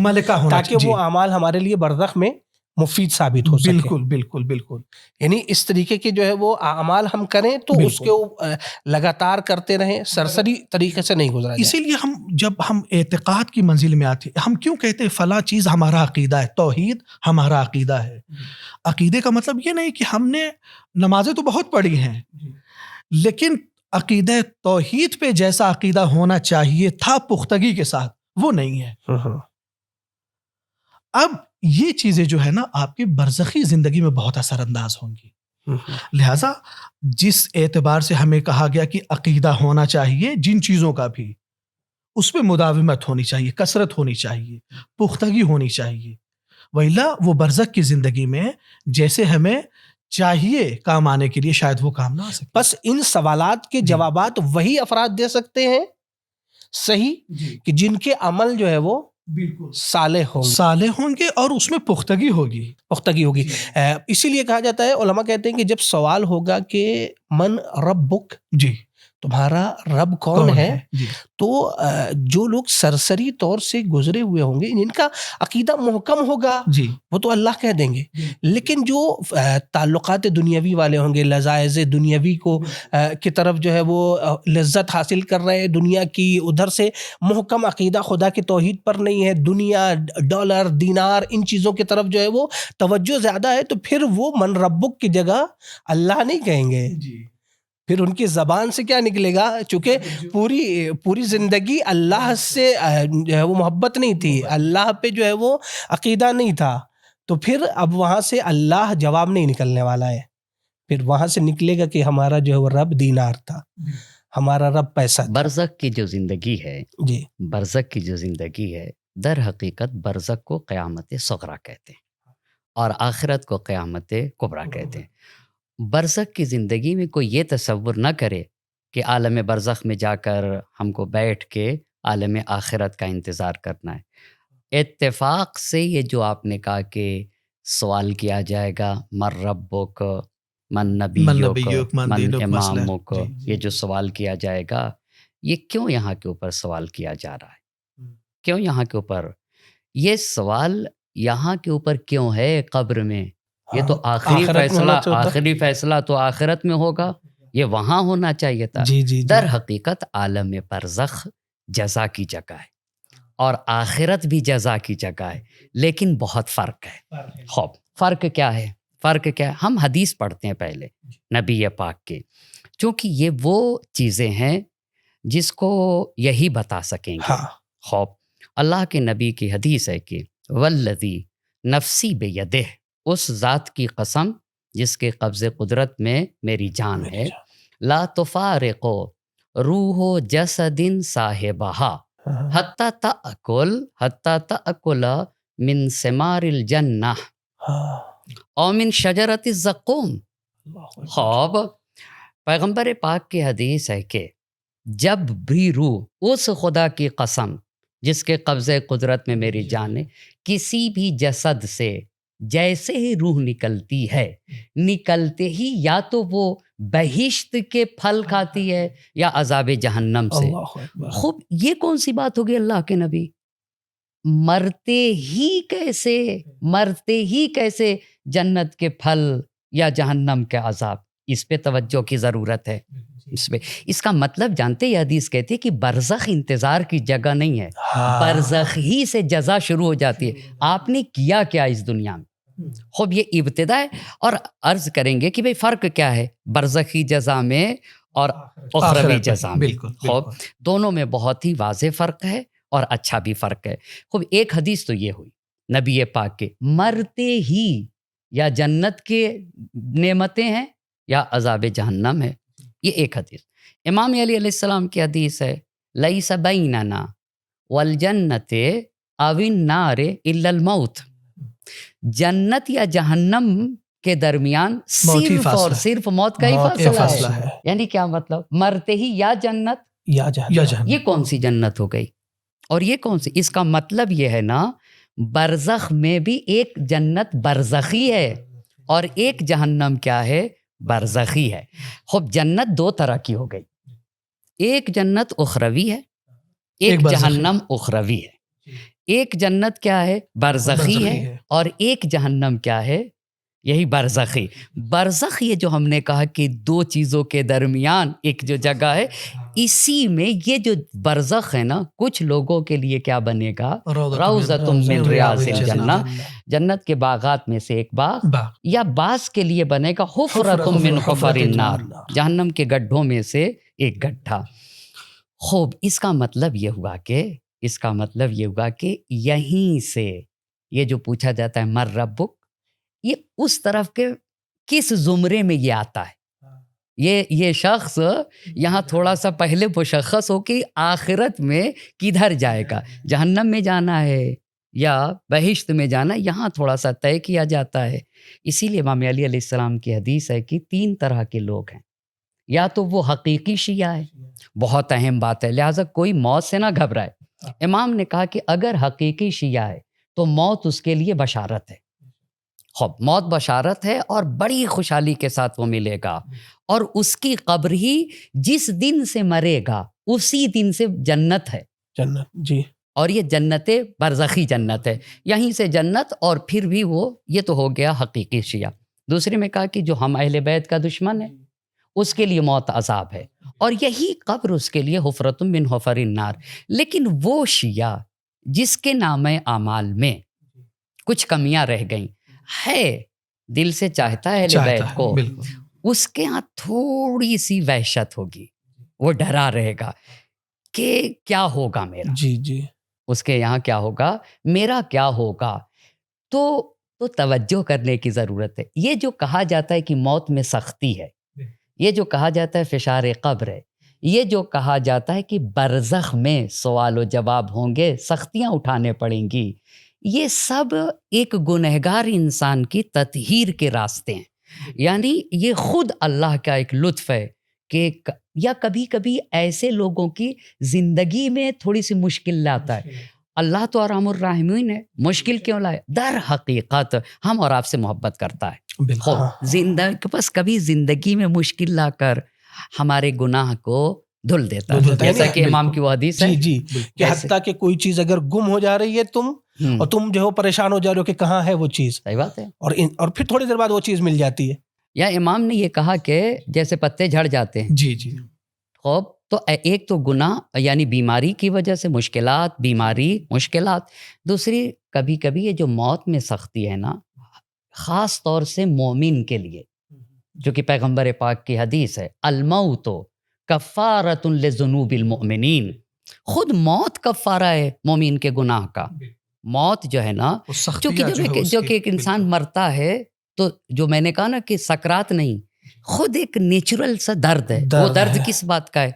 تاکہ وہ اعمال ہمارے لیے برزخ میں مفید ثابت ہو سکے. بالکل. یعنی اس طریقے کے جو ہے وہ اعمال ہم کریں تو اس کے لگاتار کرتے رہیں، سرسری طریقے سے نہیں گزرا جائے. اسی لیے جب ہم اعتقاد کی منزل میں آتے ہم کیوں کہتے ہیں فلاں چیز ہمارا عقیدہ ہے، توحید ہمارا عقیدہ ہے. عقیدے کا مطلب یہ نہیں کہ ہم نے نمازیں تو بہت پڑھی ہیں لیکن عقیدہ توحید پہ جیسا عقیدہ ہونا چاہیے تھا پختگی کے ساتھ وہ نہیں ہے. اب یہ چیزیں جو ہے نا آپ کی برزخی زندگی میں بہت اثر انداز ہوں گی. لہٰذا جس اعتبار سے ہمیں کہا گیا کہ عقیدہ ہونا چاہیے جن چیزوں کا بھی، اس پہ مداومت ہونی چاہیے، کثرت ہونی چاہیے، پختگی ہونی چاہیے. وإلا وہ برزخ کی زندگی میں جیسے ہمیں چاہیے کام آنے کے لیے شاید وہ کام نہ آ سکے. بس ان سوالات کے جوابات وہی افراد دے سکتے ہیں صحیح کہ جن کے عمل جو ہے وہ بالکل صالح ہوں گے اور اس میں پختگی ہوگی. اسی لیے کہا جاتا ہے، علماء کہتے ہیں کہ جب سوال ہوگا کہ من ربک، جی تمہارا رب کون ہے، جی تو جو لوگ سرسری طور سے گزرے ہوئے ہوں گے ان کا عقیدہ محکم ہوگا، جی وہ تو اللہ کہہ دیں گے. لیکن جو تعلقات دنیاوی والے ہوں گے، لذائذ دنیاوی کو کی طرف جو ہے وہ لذت حاصل کر رہے ہیں دنیا کی، ادھر سے محکم عقیدہ خدا کی توحید پر نہیں ہے، دنیا، ڈالر، دینار، ان چیزوں کی طرف جو ہے وہ توجہ زیادہ ہے، تو پھر وہ من ربک کی جگہ اللہ نہیں کہیں گے. پھر ان کی زبان سے کیا نکلے گا؟ چونکہ پوری زندگی اللہ سے جو ہے وہ محبت نہیں تھی، اللہ پہ جو ہے وہ عقیدہ نہیں تھا، تو پھر اب وہاں سے اللہ جواب نہیں نکلنے والا ہے. پھر وہاں سے نکلے گا کہ ہمارا جو ہے وہ رب دینار تھا، ہمارا رب پیسہ تھا. برزخ کی جو زندگی ہے، جی برزخ کی جو زندگی ہے، در حقیقت برزخ کو قیامت صغرا کہتے ہیں اور آخرت کو قیامت کبریٰ کہتے ہیں. برزخ کی زندگی میں کوئی یہ تصور نہ کرے کہ عالم برزخ میں جا کر ہم کو بیٹھ کے عالم آخرت کا انتظار کرنا ہے. اتفاق سے یہ جو آپ نے کہا کہ سوال کیا جائے گا من ربک، من نبیک، من امامک، یہ جو سوال کیا جائے گا، یہ کیوں یہاں کے اوپر سوال کیا جا رہا ہے؟ کیوں یہاں کے اوپر یہ سوال یہاں کے اوپر کیوں ہے قبر میں؟ یہ تو آخری فیصلہ تو آخرت میں ہوگا، یہ وہاں ہونا چاہیے تھا. در حقیقت عالم برزخ جزا کی جگہ ہے اور آخرت بھی جزا کی جگہ ہے، لیکن بہت فرق ہے. خوب فرق کیا ہے؟ ہم حدیث پڑھتے ہیں پہلے نبی پاک کے، چونکہ یہ وہ چیزیں ہیں جس کو یہی بتا سکیں گے. خوب اللہ کے نبی کی حدیث ہے کہ والذی نفسی بیدہ، اس ذات کی قسم جس کے قبض قدرت میں میری جان ہے، لا تفارق روح جسد صاحبہا حتی تأکل من ثمار الجنہ او من شجرت الزقوم. خوب پیغمبر پاک کی حدیث ہے کہ جب بھی روح، اس خدا کی قسم جس کے قبض قدرت میں میری جان ہے، کسی بھی جسد سے جیسے ہی روح نکلتی ہے، نکلتے ہی یا تو وہ بہشت کے پھل کھاتی ہے یا عذاب جہنم سے. خوب یہ کون سی بات ہوگی اللہ کے نبی؟ مرتے ہی کیسے جنت کے پھل یا جہنم کے عذاب؟ اس پہ توجہ کی ضرورت ہے. اس کا مطلب جانتے، یہ حدیث کہتی ہے کہ برزخ انتظار کی جگہ نہیں ہے، برزخ ہی سے جزا شروع ہو جاتی ہے. آپ نے کیا کیا اس دنیا میں؟ خوب یہ ابتدا ہے، اور عرض کریں گے کہ بھئی فرق کیا ہے برزخی جزا میں اور اخروی جزا میں. خوب دونوں میں بہت ہی واضح فرق ہے اور اچھا بھی فرق ہے. خوب ایک حدیث تو یہ ہوئی نبی پاک کے، مرتے ہی یا جنت کے نعمتیں ہیں یا عذاب جہنم ہے. یہ ایک حدیث. امام علی علیہ السلام کی حدیث ہے لیس بیننا والجنت او النار الا الموت. جنت یا جہنم کے درمیان صرف اور صرف موت کا ہی فاصلہ ہے. یعنی کیا مطلب؟ مرتے ہی یا جنت یا جہنم. یہ کون سی جنت ہو گئی اور یہ کون سی؟ اس کا مطلب یہ ہے نا، برزخ میں بھی ایک جنت برزخی ہے اور ایک جہنم کیا ہے؟ برزخی ہے. خوب جنت دو طرح کی ہو گئی، ایک جنت اخروی ہے، ایک جہنم اخروی ہے. ایک جنت کیا ہے؟ برزخی ہے، اور ایک جہنم کیا ہے؟ یہی برزخی. برزخ یہ جو ہم نے کہا کہ دو چیزوں کے درمیان ایک جو جگہ ہے، اسی میں یہ جو برزخ ہے نا، کچھ لوگوں کے لیے کیا بنے گا؟ روضۃ من ریاض الجنہ، جنت کے باغات میں سے ایک باغ، یا بعض کے لیے بنے گا حفرۃ من حفر النار، جہنم کے گڈھوں میں سے ایک گڈھا. خوب اس کا مطلب یہ ہوا کہ یہیں سے یہ جو پوچھا جاتا ہے مر ربک، یہ اس طرف کے کس زمرے میں یہ آتا ہے. یہ شخص یہاں تھوڑا سا پہلے مشخص ہو کہ آخرت میں کدھر جائے گا، جہنم میں جانا ہے یا بہشت میں جانا، یہاں تھوڑا سا طے کیا جاتا ہے. اسی لیے امام علی علیہ السلام کی حدیث ہے کہ 3 طرح کے لوگ ہیں. یا تو وہ حقیقی شیعہ ہے، بہت اہم بات ہے، لہٰذا کوئی موت سے نہ گھبرائے. امام نے کہا کہ اگر حقیقی شیعہ ہے تو موت اس کے لیے بشارت ہے. خوب موت بشارت ہے اور بڑی خوشحالی کے ساتھ وہ ملے گا، اور اس کی قبر ہی جس دن سے مرے گا اسی دن سے جنت ہے. جنت جی. اور یہ جنت برزخی جنت ہے، یہیں سے جنت، اور پھر بھی وہ یہ تو ہو گیا حقیقی شیعہ. دوسرے میں کہا کہ جو ہم اہل بیت کا دشمن ہے اس کے لیے موت عذاب ہے، اور یہی قبر اس کے لیے حفرۃ من حفر النار. لیکن وہ شیعہ جس کے نام اعمال میں کچھ کمیاں رہ گئیں، ہے دل سے چاہتا ہے اہل بیت کو، اس کے ہاں تھوڑی سی وحشت ہوگی، وہ ڈرا رہے گا کہ کیا ہوگا میرا. جی جی. اس کے یہاں کیا ہوگا، میرا کیا ہوگا. تو توجہ کرنے کی ضرورت ہے. یہ جو کہا جاتا ہے کہ موت میں سختی ہے، یہ جو کہا جاتا ہے فشار قبر ہے، یہ جو کہا جاتا ہے کہ برزخ میں سوال و جواب ہوں گے، سختیاں اٹھانے پڑیں گی، یہ سب ایک گنہگار انسان کی تطہیر کے راستے ہیں. یعنی یہ خود اللہ کا ایک لطف ہے کہ یا کبھی کبھی ایسے لوگوں کی زندگی میں تھوڑی سی مشکل لاتا ہے. اللہ تو ارحم الراحمین ہے، مشکل کیوں لائے؟ در حقیقت ہم اور آپ سے محبت کرتا ہے. زندگی بس کبھی زندگی میں مشکل لا کر ہمارے گناہ کو دھل دیتا ہے، جیسا کہ امام کی وہ حدیث ہے جی کہ حتیٰ کہ کوئی چیز اگر گم ہو جا رہی ہے تم اور تم جو ہو پریشان ہو جا رہے ہو کہ کہاں ہے وہ چیز. صحیح بات ہے. اور پھر تھوڑی دیر بعد وہ چیز مل جاتی ہے. یا امام نے یہ کہا کہ جیسے پتے جھڑ جاتے ہیں. جی جی. خوب تو ایک تو گناہ یعنی بیماری کی وجہ سے مشکلات، بیماری مشکلات. دوسری کبھی کبھی یہ جو موت میں سختی ہے نا، خاص طور سے مومن کے لیے، جو کہ پیغمبر پاک کی حدیث ہے، الموت کفارۃ لذنوب المؤمنین. خود موت کفارہ ہے مومن کے گناہ کا. موت جو ہے نا، جو کہ ایک انسان مرتا ہے تو جو میں نے کہا نا کہ سکرات نہیں، خود ایک نیچرل سا درد ہے. وہ درد کس بات کا ہے؟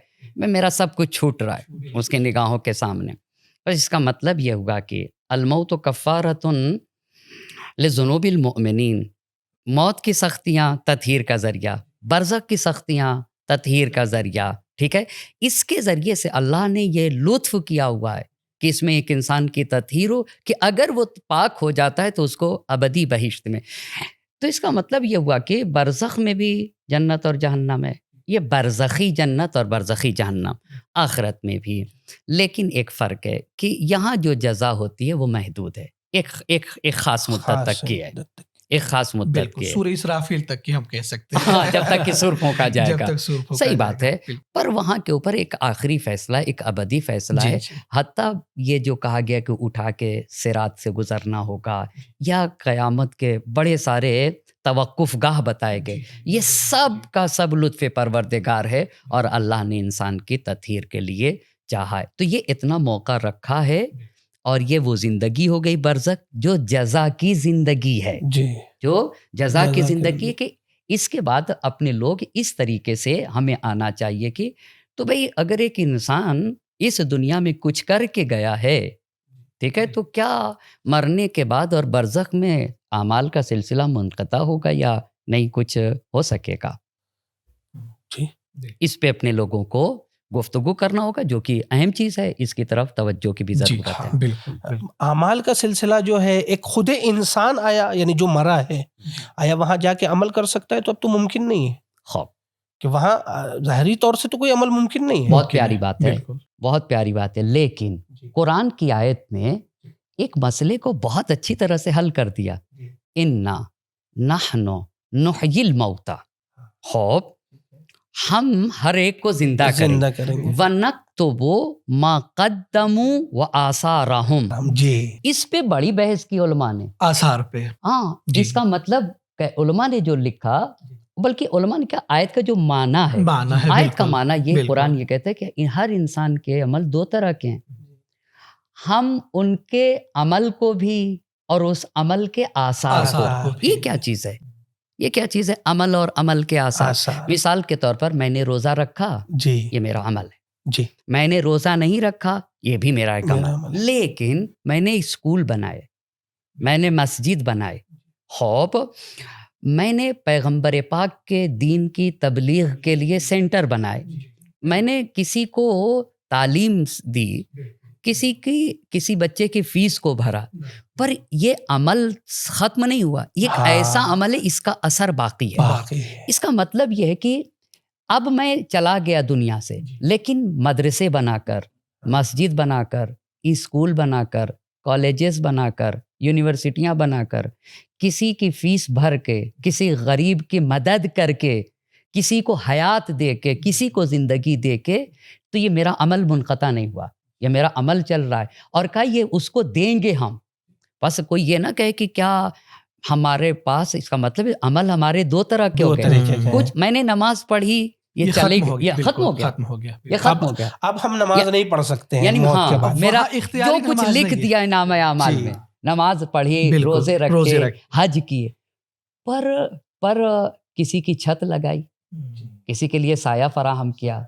میرا سب کچھ چھوٹ رہا ہے اس کے نگاہوں کے سامنے. بس اس کا مطلب یہ ہوگا کہ الموت کفارۃ لذنوب المؤمنین. موت کی سختیاں تطہیر کا ذریعہ، برزخ کی سختیاں تطہیر کا ذریعہ. ٹھیک ہے، اس کے ذریعے سے اللہ نے یہ لطف کیا ہوا ہے کہ اس میں ایک انسان کی تطہیر ہو کہ اگر وہ پاک ہو جاتا ہے تو اس کو ابدی بہشت میں. تو اس کا مطلب یہ ہوا کہ برزخ میں بھی جنت اور جہنم ہے. یہ برزخی جنت اور برزخی جہنم آخرت میں بھی. لیکن ایک فرق ہے کہ یہاں جو جزا ہوتی ہے وہ محدود ہے، ایک خاص مدت تک کی ہے، ایک خاص مدت کی ہے. سورہ اسرافیل تک کی ہم کہہ سکتے ہیں. ہاں، جب تک کہ سور پھونکا جائے گا. صحیح بات ہے. پر وہاں کے اوپر ایک آخری فیصلہ، ایک ابدی فیصلہ ہے. حتیٰ یہ جو کہا گیا کہ اٹھا کے صراط سے گزرنا ہوگا، یا قیامت کے بڑے سارے توقف گاہ بتائے گئے، یہ سب کا سب لطف پروردگار ہے اور اللہ نے انسان کی تطہیر کے لیے چاہا ہے. تو یہ اتنا موقع رکھا ہے، اور یہ وہ زندگی ہو گئی برزخ جو جزا کی زندگی ہے. جی، جو جزا کی زندگی ہے. کہ اس کے بعد اپنے لوگ اس طریقے سے ہمیں آنا چاہیے کہ تو بھئی اگر ایک انسان اس دنیا میں کچھ کر کے گیا ہے، ٹھیک ہے، تو کیا مرنے کے بعد اور برزخ میں اعمال کا سلسلہ منقطع ہوگا یا نہیں کچھ ہو سکے گا؟ اس پہ اپنے لوگوں کو گفتگو کرنا ہوگا، جو کہ اہم چیز ہے. اس کی طرف توجہ کی بھی ضرورت ہے. بالکل. اعمال کا سلسلہ جو ہے ایک خود انسان آیا، یعنی جو مرا ہے آیا وہاں جا کے عمل کر سکتا ہے؟ تو اب تو ممکن نہیں ہے. خوب کہ وہاں ظاہری طور سے تو کوئی عمل ممکن نہیں ہے. بہت پیاری بات ہے، بہت پیاری بات ہے. لیکن قرآن کی آیت نے ایک مسئلے کو بہت اچھی طرح سے حل کر دیا. انا نحن نحیی الموتى. خوب ہم ہر ایک کو زندہ کریں گے. وَنَكْتُبُ مَا قَدَّمُوا وَآثَارَهُمْ. جی، اس پہ بڑی بحث کی علماء نے. آثار پہ. ہاں، اس کا مطلب کہ علماء نے جو لکھا، بلکہ علماء نے کہا آیت کا جو معنی ہے، آیت کا معنی یہ، قرآن یہ کہتا ہے کہ ہر انسان کے عمل دو طرح کے ہیں. ہم ان کے عمل کو بھی اور اس عمل کے آثار کو. یہ کیا چیز ہے؟ یہ کیا چیز ہے؟ عمل اور عمل کے آثار. مثال کے طور پر میں نے روزہ رکھا، جی، یہ میرا عمل ہے. جی، میں نے روزہ نہیں رکھا، یہ بھی میرا ایک عمل. لیکن میں نے اسکول بنائے، میں نے مسجد بنائے، خوب میں نے پیغمبر پاک کے دین کی تبلیغ کے لیے سینٹر بنائے، میں نے کسی کو تعلیم دی، کسی بچے کی فیس کو بھرا، پر یہ عمل ختم نہیں ہوا، یہ ایک ایسا عمل ہے، اس کا اثر باقی ہے۔ باقی ہے۔ اس کا مطلب یہ ہے کہ اب میں چلا گیا دنیا سے، لیکن مدرسے بنا کر، مسجد بنا کر، اسکول بنا کر، کالجز بنا کر، یونیورسٹیاں بنا کر، کسی کی فیس بھر کے، کسی غریب کی مدد کر کے، کسی کو حیات دے کے، کسی کو زندگی دے کے، تو یہ میرا عمل منقطع نہیں ہوا، یہ میرا عمل چل رہا ہے۔ اور کہا یہ اس کو دیں گے ہم، بس کوئی یہ نہ کہے کہ کیا ہمارے پاس، اس کا مطلب ہے عمل ہمارے دو طرح کے ہو گئے۔ کچھ میں نے نماز پڑھی، یہ چلے گی، یہ ختم ہو گیا، یہ ختم ہو گیا، اب ہم نماز نہیں پڑھ سکتے ہیں، یعنی موت کے بعد میرا جو کچھ لکھ دیا ہے نام اعمال میں، نماز پڑھی، روزے رکھے، حج کیے، پر کسی کی چھت لگائی، کسی کے لیے سایہ فراہم کیا،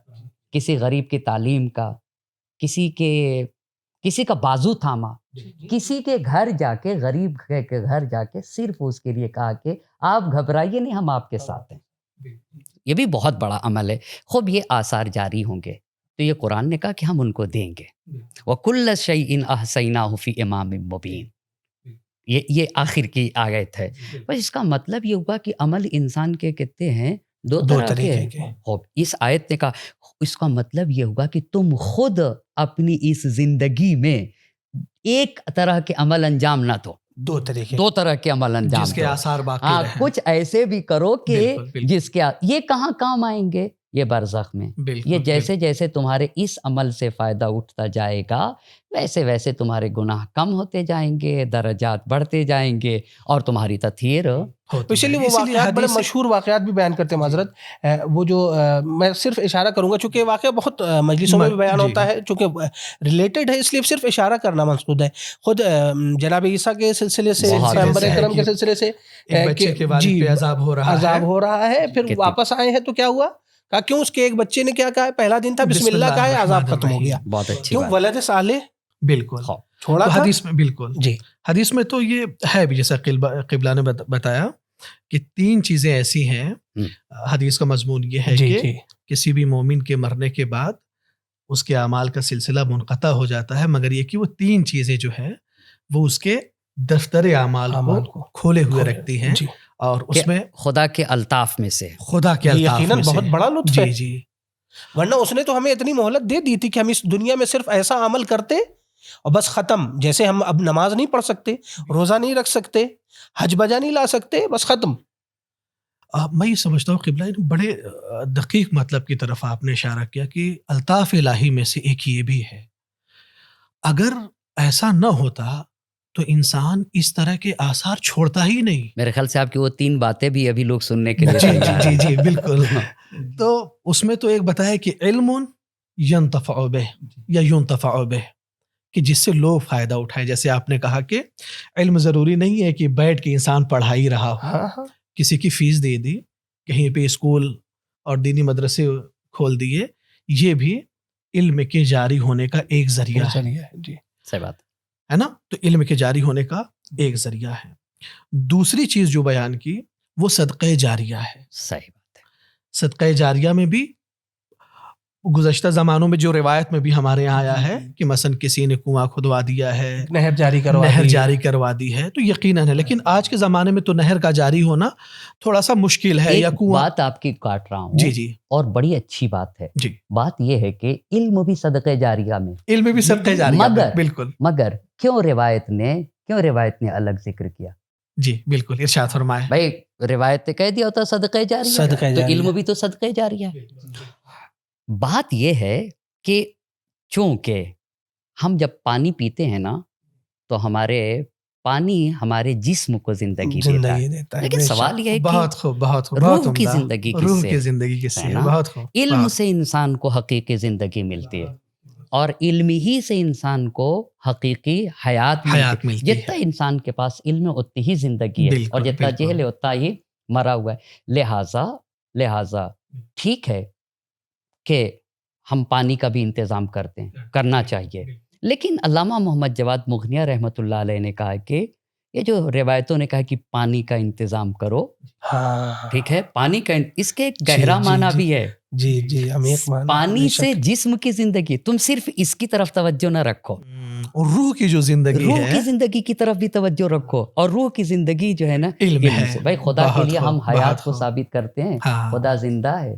کسی غریب کی تعلیم کا، کسی کا بازو تھاما، کسی کے گھر جا کے، غریب کے گھر جا کے صرف اس کے لیے کہا کہ آپ گھبرائیے نہیں، ہم آپ کے ساتھ ہیں۔ یہ بھی بہت بڑا عمل ہے۔ خوب یہ آثار جاری ہوں گے، تو یہ قرآن نے کہا کہ ہم ان کو دیں گے۔ وَكُلَّ شَيْءٍ أَحْصَيْنَاهُ فِي إِمَامٍ مُبِينٍ، یہ آخر کی آیت ہے۔ بس اس کا مطلب یہ ہوا کہ عمل انسان کے کتنے ہیں، دو طرح کے ہیں۔ اس آیت نے کہا، اس کا مطلب یہ ہوگا کہ تم خود اپنی اس زندگی میں ایک طرح کے عمل انجام نہ دو، دو طرح کے عمل انجام جس کے آثار باقی رہیں۔ کچھ ایسے بھی کرو کہ جس کے یہ کہاں کام آئیں گے، یہ برزخ میں۔ یہ جیسے جیسے تمہارے اس عمل سے فائدہ اٹھتا جائے گا، ویسے ویسے تمہارے گناہ کم ہوتے جائیں گے، درجات بڑھتے جائیں گے، اور تمہاری تطہیر۔ اس لیے وہ واقعات بڑے مشہور واقعات بھی بیان کرتے ہیں معذرت، وہ جو میں صرف اشارہ کروں گا، چونکہ واقعہ بہت مجلسوں میں بھی بیان ہوتا ہے، چونکہ ریلیٹڈ ہے، اس لیے صرف اشارہ کرنا مقصود ہے۔ خود جناب عیسیٰ کے سلسلے سے، پیغمبر اکرم کے سلسلے سے، بچے کے والد پہ عذاب ہو رہا ہے، پھر واپس آئے ہیں تو کیا ہوا؟ کہا کیوں؟ اس کے ایک بچے نے کیا کہا ہے؟ پہلا دن تھا، بسم اللہ کہا ہے، عذاب ختم ہو گیا۔ بہت اچھی کیوں؟ ولد صالح بالکل چھوڑا تھا حدیث میں، بالکل جی، حدیث میں تو یہ ہے بھی، جیسا قبلہ نے بتایا کہ 3 چیزیں ایسی ہیں۔ حدیث کا مضمون یہ ہے کہ کسی بھی مومن کے مرنے کے بعد اس کے اعمال کا سلسلہ منقطع ہو جاتا ہے، مگر یہ کہ وہ 3 چیزیں جو ہیں وہ اس کے دفتر اعمال کو کھولے ہوئے رکھتی ہیں، اور اس میں خدا کے الطاف میں سے، خدا کے الطاف یقیناً بہت بڑا لطف ہے۔ جی، ورنہ اس نے تو ہمیں اتنی مہلت دے دی تھی کہ ہم اس دنیا میں صرف ایسا عمل کرتے اور بس ختم۔ جیسے ہم اب نماز نہیں پڑھ سکتے، روزہ نہیں رکھ سکتے، حج بجا نہیں لا سکتے، بس ختم۔ میں یہ سمجھتا ہوں قبلہ، بڑے دقیق مطلب کی طرف آپ نے اشارہ کیا کہ الطاف الہی میں سے ایک یہ بھی ہے۔ اگر ایسا نہ ہوتا تو انسان اس طرح کے آثار چھوڑتا ہی نہیں۔ میرے خیال سے آپ کی وہ 3 باتیں بھی ابھی لوگ سننے کے لیے جی بالکل۔ تو اس میں تو ایک بتایا کہ علم ینتفع بہ یا ینتفع بہ، کہ جس سے لوگ فائدہ اٹھائیں۔ جیسے آپ نے کہا کہ علم ضروری نہیں ہے کہ بیٹھ کے انسان پڑھا ہی رہا ہو، کسی کی فیس دے دی، کہیں پہ اسکول اور دینی مدرسے کھول دیے، یہ بھی علم کے جاری ہونے کا ایک ذریعہ ہے۔ جی صحیح بات ہے نا، تو علم کے جاری ہونے کا ایک ذریعہ ہے۔ دوسری چیز جو بیان کی وہ صدقہ جاریہ ہے۔ صحیح بات ہے۔ صدقہ جاریہ میں بھی گزشتہ زمانوں میں جو روایت میں بھی ہمارے یہاں آیا ہے کہ مثلا کسی نے کنواں کھدوا دیا ہے، نہر جاری کروا دی ہے، تو یقیناً ہے، لیکن آج کے زمانے میں تو نہر کا جاری ہونا تھوڑا سا مشکل ہے، یا کنواں۔ بات آپ کی کاٹ رہا ہوں، جی اور بڑی اچھی بات ہے۔ جی، بات یہ ہے کہ علم بھی صدقہ جاریہ میں، علم بھی صدقہ جاریہ، بالکل، مگر کیوں روایت نے الگ ذکر کیا؟ جی بالکل، ارشاد فرمائے۔ بھائی روایت نے کہہ دیا ہوتا صدقہ جاریہ، تو علم بھی تو صدقہ جاریہ ہے۔ بات یہ ہے کہ چونکہ ہم جب پانی پیتے ہیں نا، تو پانی ہمارے جسم کو زندگی دیتا ہے، لیکن سوال یہ ہے بہت خوب، روح کی زندگی کس سے ہے؟ بہت خوب۔ علم سے انسان کو حقیقی زندگی ملتی ہے، اور علم ہی سے انسان کو حقیقی حیات ملتی ہے۔ جتنا انسان کے پاس علم ہے اتنی ہی زندگی ہے، اور جتنا جہل ہے اتنا ہی مرا ہوا ہے۔ لہٰذا ٹھیک ہے کہ ہم پانی کا بھی انتظام کرنا چاہیے، لیکن علامہ محمد جواد مغنیہ رحمۃ اللہ علیہ نے کہا کہ یہ جو روایتوں نے کہا کہ پانی کا انتظام کرو، ہاں ٹھیک ہے، پانی کا اس کے ایک گہرا جی، معنی جی، بھی ہے. جی عمیق معنی، پانی بے سے شک. جسم کی زندگی، تم صرف اس کی طرف توجہ نہ رکھو، اور روح کی جو زندگی روح ہے کی زندگی کی طرف بھی توجہ رکھو. اور روح کی زندگی جو ہے نا علم ہے. سے. بھائی خدا کے بہت لیے ہم خوب، حیات بہت کو خوب. ثابت کرتے ہیں، ہاں. خدا زندہ ہے،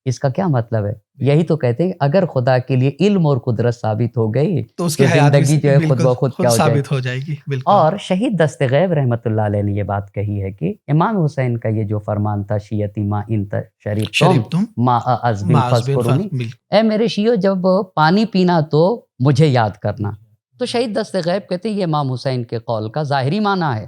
اس کا کیا مطلب ہے؟ یہی تو کہتے ہیں اگر خدا کے لیے علم اور قدرت ثابت ہو گئی تو اس کی حیات زندگی جو ہے خود بالکل بخود کیا ہو جائے. ثابت ہو جائے گی. بالکل. اور شہید دست غیب رحمۃ اللہ علیہ نے یہ بات کہی ہے کہ امام حسین کا یہ جو فرمان تھا، شیعتی ما انت شریف تم ما ازبن فذکرونی، اے میرے شیعو جب پانی پینا تو مجھے یاد کرنا. تو شہید دست غیب کہتے ہیں یہ امام حسین کے قول کا ظاہری معنی ہے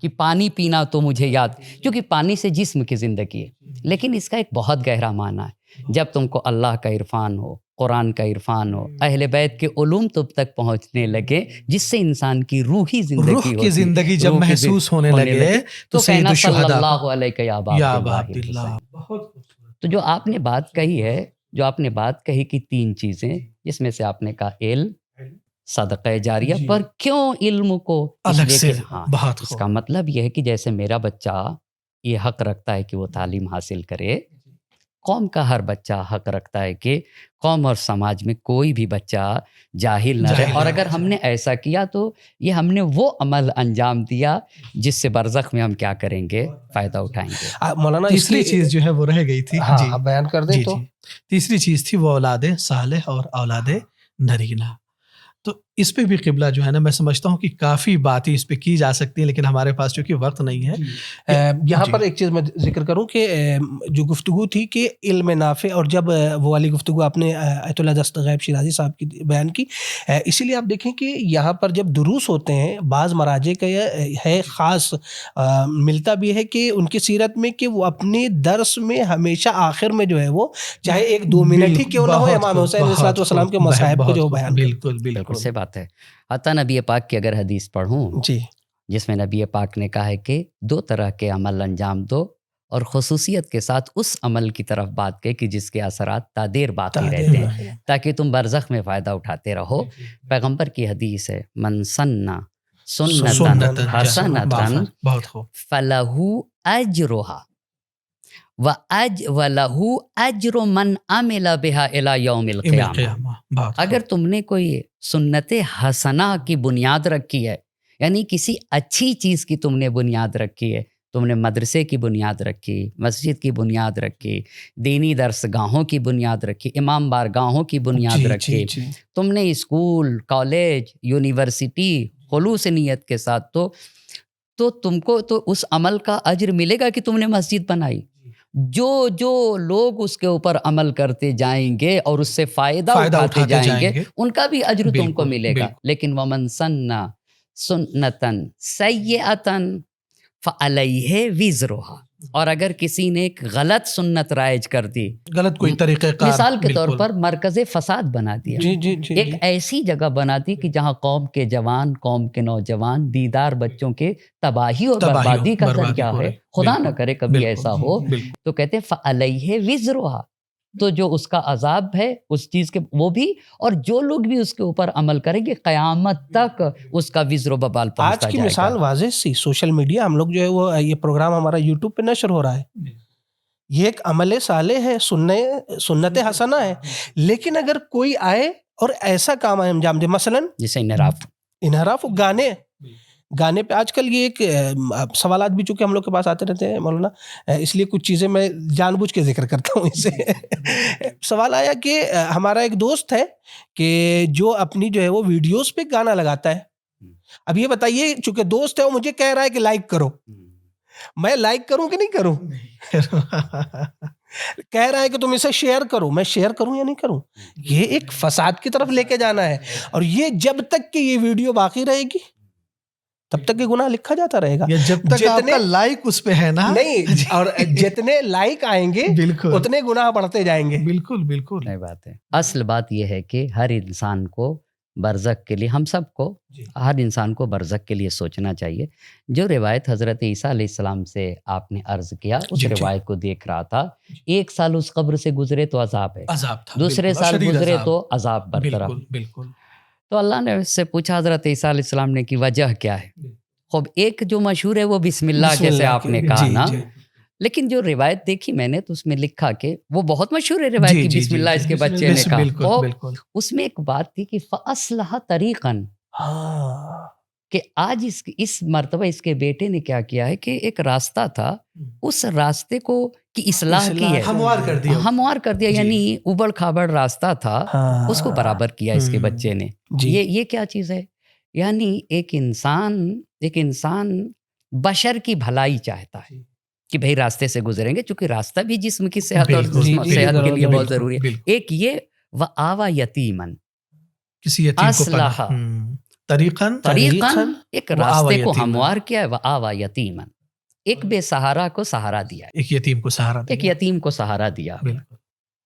کہ پانی پینا تو مجھے یاد، کیونکہ پانی سے جسم کی زندگی ہے. لیکن اس کا ایک بہت گہرا معنی ہے، جب تم کو اللہ کا عرفان ہو، قرآن کا عرفان ہو، اہل بیت کے علوم تم تک پہنچنے لگے، جس سے انسان کی روحی زندگی روح کی ہوتی، زندگی جب روح کی محسوس ہونے لگے تو سید کہنا صلی الشہداء اللہ علیہ یا ابا یا عبداللہ ابا عبداللہ. الحسین. بہت خوبصورت. تو جو آپ نے بات کہی ہے، جو آپ نے بات کہی کہ 3 چیزیں، جس میں سے آپ نے کہا علم، صدقہ جاریہ. پر کیوں علم کو؟ اس الگ لیے سے. کہ ہاں، بہت اس خوب. کا مطلب یہ ہے کہ جیسے میرا بچہ یہ حق رکھتا ہے کہ وہ تعلیم حاصل کرے، قوم کا ہر بچہ حق رکھتا ہے کہ قوم اور سماج میں کوئی بھی بچہ جاہل نہ رہے. اور اگر ہم نے ایسا کیا تو یہ ہم نے وہ عمل انجام دیا جس سے برزخ میں ہم کیا کریں گے، فائدہ اٹھائیں گے. مولانا اس تیسری کی چیز جو ہے وہ رہ گئی تھی. ہاں جی آپ بیان کر دیں. جی تو جی تیسری چیز تھی وہ اولاد صالح اور اولاد نرینہ. تو اس پہ بھی قبلہ جو ہے نا، میں سمجھتا ہوں کہ کافی باتیں اس پہ کی جا سکتی ہیں، لیکن ہمارے پاس چونکہ وقت نہیں ہے. یہاں پر ایک چیز میں ذکر کروں کہ جو گفتگو تھی کہ علم نافع، اور جب وہ والی گفتگو آپ نے آیت اللہ دست غیب شیرازی صاحب کی بیان کی، اسی لیے آپ دیکھیں کہ یہاں پر جب دروس ہوتے ہیں، بعض مراجع کا یہ ہے خاص ملتا بھی ہے کہ ان کی سیرت میں کہ وہ اپنے درس میں ہمیشہ آخر میں جو ہے وہ چاہے 1-2 منٹ ہی کیوں نہ ہو، امام حسین علیہ الصلوۃ والسلام کے مصائب کو جو بیان کرتے ہیں. بالکل بالکل سے بات ہے. حتیٰ نبی پاک کی اگر حدیث پڑھوں جی جس میں نبی پاک نے کہا ہے کہ 2 طرح کے عمل انجام دو، اور خصوصیت کے ساتھ اس عمل کی طرف بات کہ جس کے اثرات تادیر باقی رہتے ہیں تاکہ تم برزخ میں فائدہ اٹھاتے رہو. پیغمبر کی حدیث ہے، من سنّا سنتاً حسنتاً فلہو اجرہا وَلَهُ أَجْرُ مَنْ عَمِلَ بِهَا إِلَى يَوْمِ الْقِيَامَةِ. اگر تم نے کوئی سنت حسنہ کی بنیاد رکھی ہے، یعنی کسی اچھی چیز کی تم نے بنیاد رکھی ہے، تم نے مدرسے کی بنیاد رکھی، مسجد کی بنیاد رکھی، دینی درس گاہوں کی بنیاد رکھی، امام بارگاہوں کی بنیاد رکھی، تم نے اسکول، کالج، یونیورسٹی خلوص نیت کے ساتھ، تو تم کو تو اس عمل کا اجر ملے گا کہ تم نے مسجد بنائی. جو لوگ اس کے اوپر عمل کرتے جائیں گے اور اس سے فائدہ اٹھاتے جائیں گے، ان کا بھی اجر تم کو ملے گا. لیکن وَمَن سَنَّ سُنَّةً سَيِّئَةً فَعَلَيْهِ وِزْرُهَا. اور اگر کسی نے ایک غلط سنت رائج کر دی، غلط کوئی طریقہ کار، مثال کے طور پر مرکز فساد بنا دیا، ایک ایسی جگہ بنا دی کہ جہاں قوم کے جوان، قوم کے نوجوان، دیدار بچوں کے تباہی اور بربادی کا ذریعہ ہے. خدا نہ کرے کبھی ایسا ہو، تو کہتے ہیں فَعَلَيْهِ وِزْرُهَا. تو جو اس کا عذاب ہے اس چیز کے، وہ بھی، اور جو لوگ بھی اس کے اوپر عمل کریں گے قیامت تک اس کا وزر و ببال پہنچتا آج کی جائے گا. مثال واضح سی، سوشل میڈیا، ہم لوگ جو ہے وہ یہ پروگرام ہمارا یوٹیوب پہ نشر ہو رہا ہے، یہ ایک عمل صالح ہے، سنت حسنہ ہے. لیکن اگر کوئی آئے اور ایسا کام انجام دے، مثلا جسے انحراف، گانے پہ آج کل یہ ایک سوالات بھی چونکہ ہم لوگ کے پاس آتے رہتے ہیں مولانا، اس لیے کچھ چیزیں میں جان بوجھ کے ذکر کرتا ہوں. اس سے سوال آیا کہ ہمارا ایک دوست ہے کہ جو اپنی جو ہے وہ ویڈیوز پہ گانا لگاتا ہے. اب یہ بتائیے، چونکہ دوست ہے وہ مجھے کہہ رہا ہے کہ لائک کرو، میں لائک کروں کہ نہیں کروں؟ کہہ رہا ہے کہ تم اسے شیئر کرو، میں شیئر کروں یا نہیں کروں؟ یہ ایک فساد کی طرف لے کے جانا ہے. اور یہ جب تک کہ یہ ویڈیو باقی رہے گی تب تک یہ گناہ لکھا جاتا رہے گا، جب تک آپ کا لائک اس پہ ہے نا. نہیں، اور جتنے لائک آئیں گے اتنے گناہ بڑھتے جائیں گے. بالکل بالکل نہیں بات ہے. اصل بات یہ ہے کہ ہر انسان کو برزخ کے لیے، ہم سب کو، ہر انسان کو برزخ کے لیے سوچنا چاہیے. جو روایت حضرت عیسیٰ علیہ السلام سے آپ نے عرض کیا، اس روایت کو دیکھ رہا تھا. 1 سال اس قبر سے گزرے تو عذاب ہے، دوسرے سال گزرے تو عذاب برطرف. بالکل. تو اللہ نے اس سے پوچھا حضرت عیسیٰ علیہ السلام نے کہ وجہ کیا ہے؟ خوب ایک جو مشہور ہے وہ بسم اللہ بسم کے سے اللہ آپ نے کے، کہا جی نا، جی لیکن جو روایت دیکھی میں نے تو اس میں لکھا کہ وہ بہت مشہور ہے روایت جی کی جی بسم جی اللہ جی اس کے بچے نے کہا. بالکل خوب بالکل. اس میں ایک بات تھی کہ فَأَصْلَحَ طَرِيقًا، ہاں کہ آج اس مرتبہ اس کے بیٹے نے کیا کیا ہے کہ ایک راستہ تھا، اس راستے کو کی اصلاح کی ہے، ہموار کر دیا. ہموار کر دیا، جی. یعنی ابڑ کھابڑ راستہ تھا ہاں اس کو برابر کیا اس کے بچے نے. جی یہ کیا چیز ہے؟ یعنی ایک انسان بشر کی بھلائی چاہتا ہے کہ بھئی راستے سے گزریں گے، چونکہ راستہ بھی جسم کی صحت اور بالکل، جی، جسم جی، صحت کے بالکل، لیے بہت بالکل، ضروری ہے. بالکل. ایک یہ وَآوَى یتیمن، کسی یتیم کو پناہ. اصلحہ، طریقاً طریقاً ایک وآوى راستے کو یتیمن. ہموار کیا ہے، وَآوَى یتیمن، ایک بے سہارا کو سہارا دیا ہے، ایک یتیم کو سہارا ایک دیا. یتیم کو سہارا دیا. بالکل.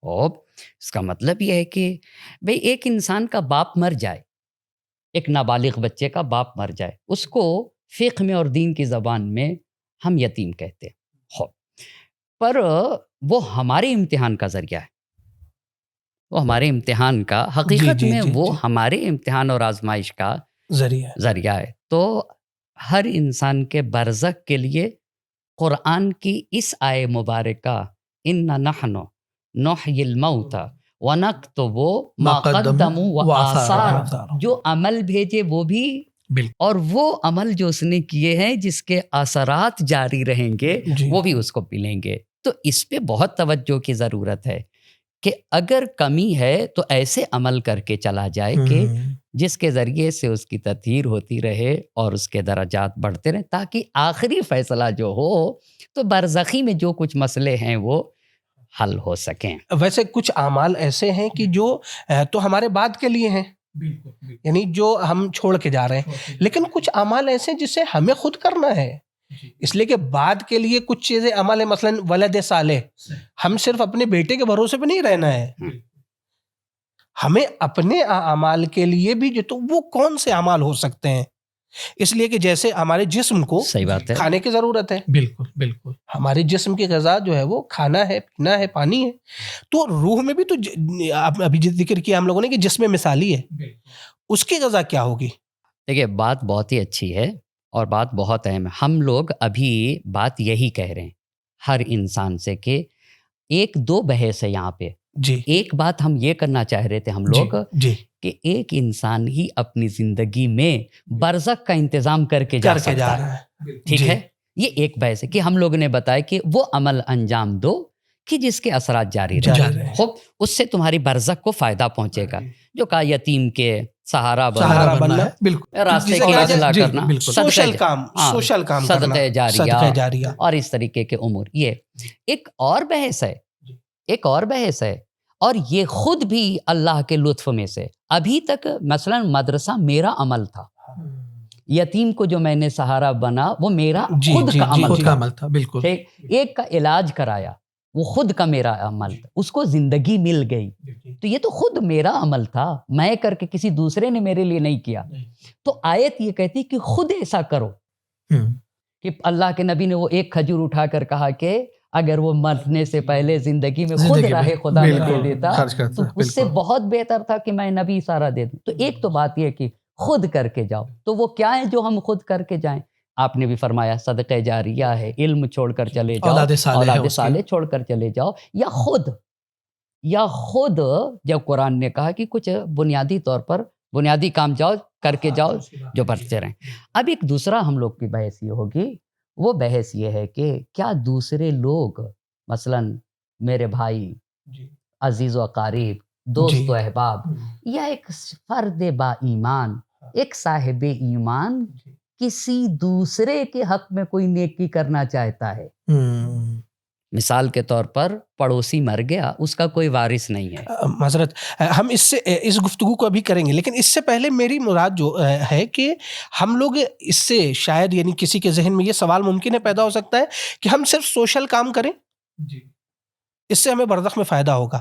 اور اس کا مطلب یہ ہے کہ بھئی ایک انسان کا باپ مر جائے، ایک نابالغ بچے کا باپ مر جائے، اس کو فقہ میں اور دین کی زبان میں ہم یتیم کہتے ہیں. پر وہ ہمارے امتحان کا ذریعہ ہے، وہ ہمارے امتحان کا حقیقت جی، میں جی، وہ جی، ہمارے امتحان اور آزمائش کا ذریعہ ہے. تو ہر انسان کے برزخ کے لیے قرآن کی اس آیے مبارکہ اِنَّا نَحْنُ نُحْيِي الْمَوْتَى وَنَكْتُبُ مَا قَدَّمُوا وَآثَارَهُمْ، جو عمل بھیجے وہ بھی، بالکل. اور وہ عمل جو اس نے کیے ہیں جس کے اثرات جاری رہیں گے جی وہ بھی اس کو ملیں گے. تو اس پہ بہت توجہ کی ضرورت ہے کہ اگر کمی ہے تو ایسے عمل کر کے چلا جائے کہ جس کے ذریعے سے اس کی تطہیر ہوتی رہے اور اس کے درجات بڑھتے رہیں، تاکہ آخری فیصلہ جو ہو تو برزخی میں جو کچھ مسئلے ہیں وہ حل ہو سکیں. ویسے کچھ اعمال ایسے ہیں کہ جو تو ہمارے بعد کے لیے ہیں، یعنی جو ہم چھوڑ کے جا رہے ہیں، لیکن کچھ اعمال ایسے ہیں جسے ہمیں خود کرنا ہے، اس لیے کہ بعد کے لیے کچھ چیزیں عمل ہے، مثلا ولد صالح، ہم صرف اپنے بیٹے کے بھروسے پہ نہیں رہنا ہے، ہمیں اپنے اعمال کے لیے بھی جو تو وہ کون سے اعمال ہو سکتے ہیں، اس لیے کہ جیسے ہمارے جسم کو صحیح بات ہے، کھانے کی ضرورت ہے، بالکل بالکل. ہمارے جسم کی غذا جو ہے وہ کھانا ہے، پینا ہے، پانی ہے، تو روح میں بھی تو ابھی ذکر کیا ہم لوگوں نے کہ جسم مثالی ہے، اس کی غذا کیا ہوگی؟ دیکھیے بات بہت ہی اچھی ہے اور بات بہت اہم ہے. ہم لوگ ابھی بات یہی کہہ رہے ہیں ہر انسان سے کہ ایک دو بحث ہے یہاں پہ. جی ایک بات ہم یہ کرنا چاہ رہے تھے ہم لوگ جی کہ ایک انسان ہی اپنی زندگی میں برزخ کا انتظام کر کے جا سکتا ہے. رہا ہے، ٹھیک ہے، یہ ایک بحث ہے کہ ہم لوگ نے بتایا کہ وہ عمل انجام دو کہ جس کے اثرات جاری رہے. خوب اس سے تمہاری برزخ کو فائدہ پہنچے گا. جو کہا یتیم کے سہارا بننا، بالکل، راستے کی اصلاح کرنا، سوشل کام صدقہ صدقہ جاریہ اور اس طریقے کے امور. یہ ایک اور بحث ہے، اور یہ خود بھی اللہ کے لطف میں سے. ابھی تک مثلا مدرسہ میرا عمل تھا، یتیم کو جو میں نے سہارا بنا وہ میرا خود کا عمل تھا. بالکل. ایک کا علاج کرایا وہ خود کا میرا عمل تھا، اس کو زندگی مل گئی تو یہ تو خود میرا عمل تھا، میں کر کے کسی دوسرے نے میرے لیے نہیں کیا. تو آیت یہ کہتی کہ خود ایسا کرو کہ اللہ کے نبی نے وہ ایک کھجور اٹھا کر کہا کہ اگر وہ مرنے سے پہلے زندگی میں خود راہ خدا میں دے دیتا تو اس سے بہت بہتر تھا کہ میں نبی سارا دے دوں. تو ایک تو بات یہ کہ خود کر کے جاؤ. تو وہ کیا ہے جو ہم خود کر کے جائیں؟ آپ نے بھی فرمایا صدقہ جاریہ ہے، علم چھوڑ کر چلے جاؤ، اولاد صالح چھوڑ کر چلے جاؤ، یا خود جب قرآن نے کہا کہ کچھ بنیادی طور پر بنیادی کام جاؤ کر کے جاؤ جو بڑھتے رہیں. اب ایک دوسرا ہم لوگ کی بحث یہ ہوگی، وہ بحث یہ ہے کہ کیا دوسرے لوگ مثلا میرے بھائی، عزیز و اقارب، دوست و احباب، یا ایک فرد با ایمان، ایک صاحب ایمان کسی دوسرے کے حق میں کوئی نیکی کرنا چاہتا ہے، مثال کے طور پر پڑوسی مر گیا، اس کا کوئی وارث نہیں ہے. معذرت، ہم اس گفتگو کو ابھی کریں گے، لیکن اس سے پہلے میری مراد جو ہے کہ ہم لوگ اس سے شاید یعنی کسی کے ذہن میں یہ سوال ممکن ہے پیدا ہو سکتا ہے کہ ہم صرف سوشل کام کریں، اس سے ہمیں برزخ میں فائدہ ہوگا.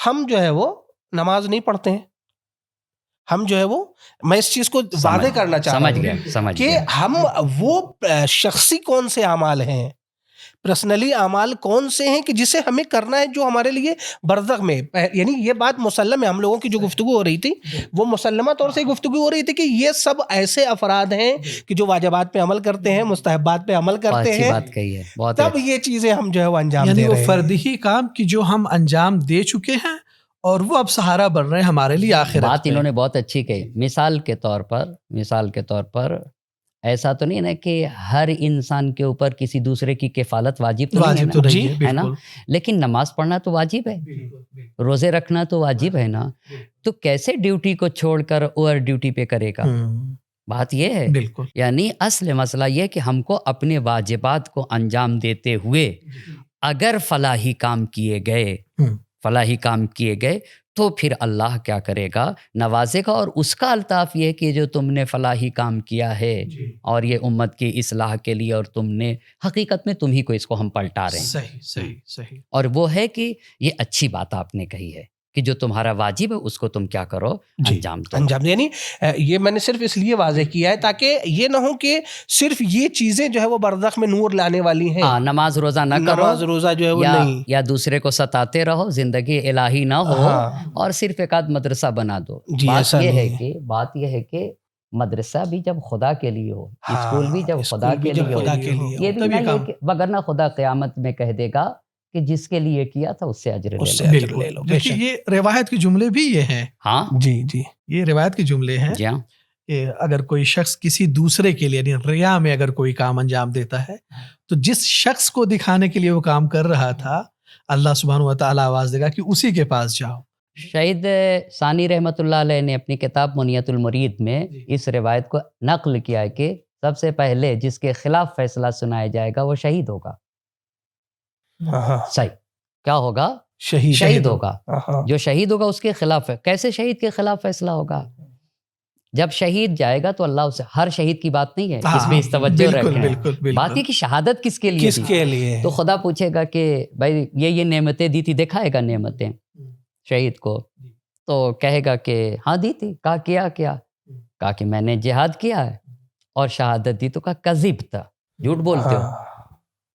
ہم جو ہے وہ نماز نہیں پڑھتے ہیں، ہم جو ہے وہ، میں اس چیز کو واضح کرنا چاہ رہا ہوں کہ ہم وہ شخصی کون سے اعمال ہیں، پرسنلی اعمال کون سے ہیں کہ جسے ہمیں کرنا ہے، جو ہمارے لیے برزخ میں، یعنی یہ بات مسلم ہے، ہم لوگوں کی جو گفتگو ہو رہی تھی وہ مسلمہ طور سے گفتگو ہو رہی تھی کہ یہ سب ایسے افراد ہیں کہ جو واجبات پہ عمل کرتے ہیں، مستحبات پہ عمل کرتے اچھی ہیں، بات کہی ہے، بہت تب یہ چیزیں ہم جو ہے وہ انجام یعنی دے وہ رہے ہیں۔ فردی کام کی جو ہم انجام دے چکے ہیں اور وہ اب سہارا بن رہے ہیں ہمارے لیے آخرت بات میں۔ انہوں نے بہت اچھی کہی۔ مثال کے طور پر ایسا تو نہیں نا کہ ہر انسان کے اوپر کسی دوسرے کی کفالت واجب تو نہیں واجب تو ہے نہیں ہے، نا، ہے نا، بالکل۔ لیکن نماز پڑھنا تو واجب ہے، روزے رکھنا تو واجب ہے نا، تو کیسے ڈیوٹی کو چھوڑ کر اوور ڈیوٹی پہ کرے گا؟ بات یہ ہے، بالکل یعنی اصل مسئلہ یہ کہ ہم کو اپنے واجبات کو انجام دیتے ہوئے اگر فلاحی کام کیے گئے تو پھر اللہ کیا کرے گا؟ نوازے گا، اور اس کا الطاف یہ کہ جو تم نے فلاحی کام کیا ہے اور یہ امت کی اصلاح کے لیے، اور تم نے حقیقت میں تم ہی کو اس کو ہم پلٹا رہے ہیں، صحیح۔ اور وہ ہے کہ یہ اچھی بات آپ نے کہی ہے کہ جو تمہارا واجب ہے اس کو تم کیا کرو؟ انجام دو۔ یعنی یہ میں نے صرف اس لیے واضح کیا ہے تاکہ یہ نہ ہو کہ صرف یہ چیزیں جو ہے وہ برزخ میں نور لانے والی ہیں، نماز روزہ نہ کرو، نماز روزہ جو ہے وہ نہیں، یا دوسرے کو ستاتے رہو، زندگی الہی نہ ہو، اور صرف ایک آدھ مدرسہ بنا دو۔ بات یہ ہے کہ مدرسہ بھی جب خدا کے لیے ہو، اسکول بھی جب خدا کے لیے ہو، یہ بھی نہیں کہ وگرنہ خدا قیامت میں کہہ دے گا کہ جس کے لیے کیا تھا اس سے اجر لے لو۔ دیکھیے یہ روایت کے جملے بھی یہ ہیں، ہاں جی یہ روایت کے جملے ہیں جی ہاں، کہ اگر کوئی شخص کسی دوسرے کے لیے، یعنی ریا میں اگر کوئی کام انجام دیتا ہے تو جس شخص کو دکھانے کے لیے وہ کام کر رہا تھا، اللہ سبحانہ و تعالیٰ آواز دے گا کہ اسی کے پاس جاؤ۔ شہید ثانی رحمۃ اللہ علیہ نے اپنی کتاب منیت المرید میں اس روایت کو نقل کیا ہے کہ سب سے پہلے جس کے خلاف فیصلہ سنایا جائے گا وہ شہید ہوگا۔ صحیح، کیا ہوگا؟ شہید ہوگا۔ جو شہید ہوگا اس کے خلاف ہے۔ کیسے شہید کے خلاف فیصلہ ہوگا؟ جب شہید جائے گا تو اللہ اسے، ہر شہید کی بات نہیں ہے، اس پہ اس توجہ رکھیں، بات یہ کہ شہادت کس کے لیے، تو خدا پوچھے گا کہ بھائی یہ نعمتیں دی تھی، دکھائے گا نعمتیں شہید کو، تو کہے گا کہ ہاں دی تھی۔ کہا کیا؟ کہا کہ میں نے جہاد کیا ہے اور شہادت دی، تو کہا کذب تھا، جھوٹ بولتے ہو۔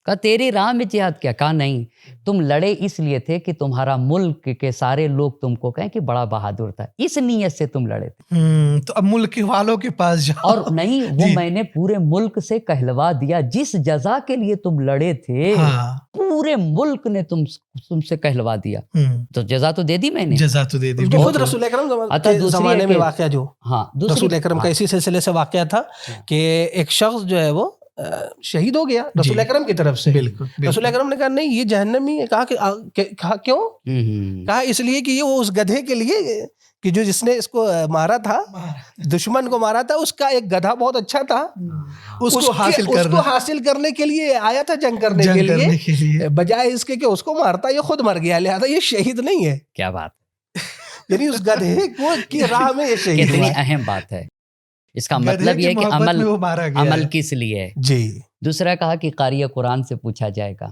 کہا تیری راہ میں جہاد کیا؟ کہا نہیں، تم لڑے اس لیے تھے کہ تمہارا ملک کے سارے لوگ تم کو کہیں کہ بڑا بہادر تھا، اس نیت سے تم لڑے تھے۔ تو اب ملک والوں کے پاس جاؤ۔ اور نہیں، وہ میں نے پورے ملک سے کہلوا دیا، جس جزا کے لیے تم لڑے تھے پورے ملک نے تم سے کہلوا دیا، تو جزا تو دے دی میں نے، جزا تو دے دی۔ خود رسول اکرم کے زمانے میں واقعہ، جو رسول اکرم کا اسی سلسلے سے واقعہ تھا کہ ایک شخص جو ہے وہ شہید ہو گیا رسول اکرم کی طرف سے۔ رسول اکرم نے کہا نہیں یہ جہنمی ہے۔ کہا کیوں؟ کہا اس لیے کہ یہ وہ اس گدھے کے لیے کہ جو جس نے اس کو مارا تھا، دشمن کو مارا تھا، اس کا ایک گدھا بہت اچھا تھا، اس کو حاصل کرنے کے لیے آیا تھا، جنگ کرنے کے لیے، بجائے اس کے کہ اس کو مارتا یہ خود مر گیا، لہذا یہ شہید نہیں ہے۔ کیا بات، یعنی اس گدھے کی راہ میں یہ شہید کتنی اہم بات ہے۔ اس کا مطلب یہ ہے کہ عمل کس لیے ہے۔ جی دوسرا کہا کہ قاری قرآن سے پوچھا جائے گا،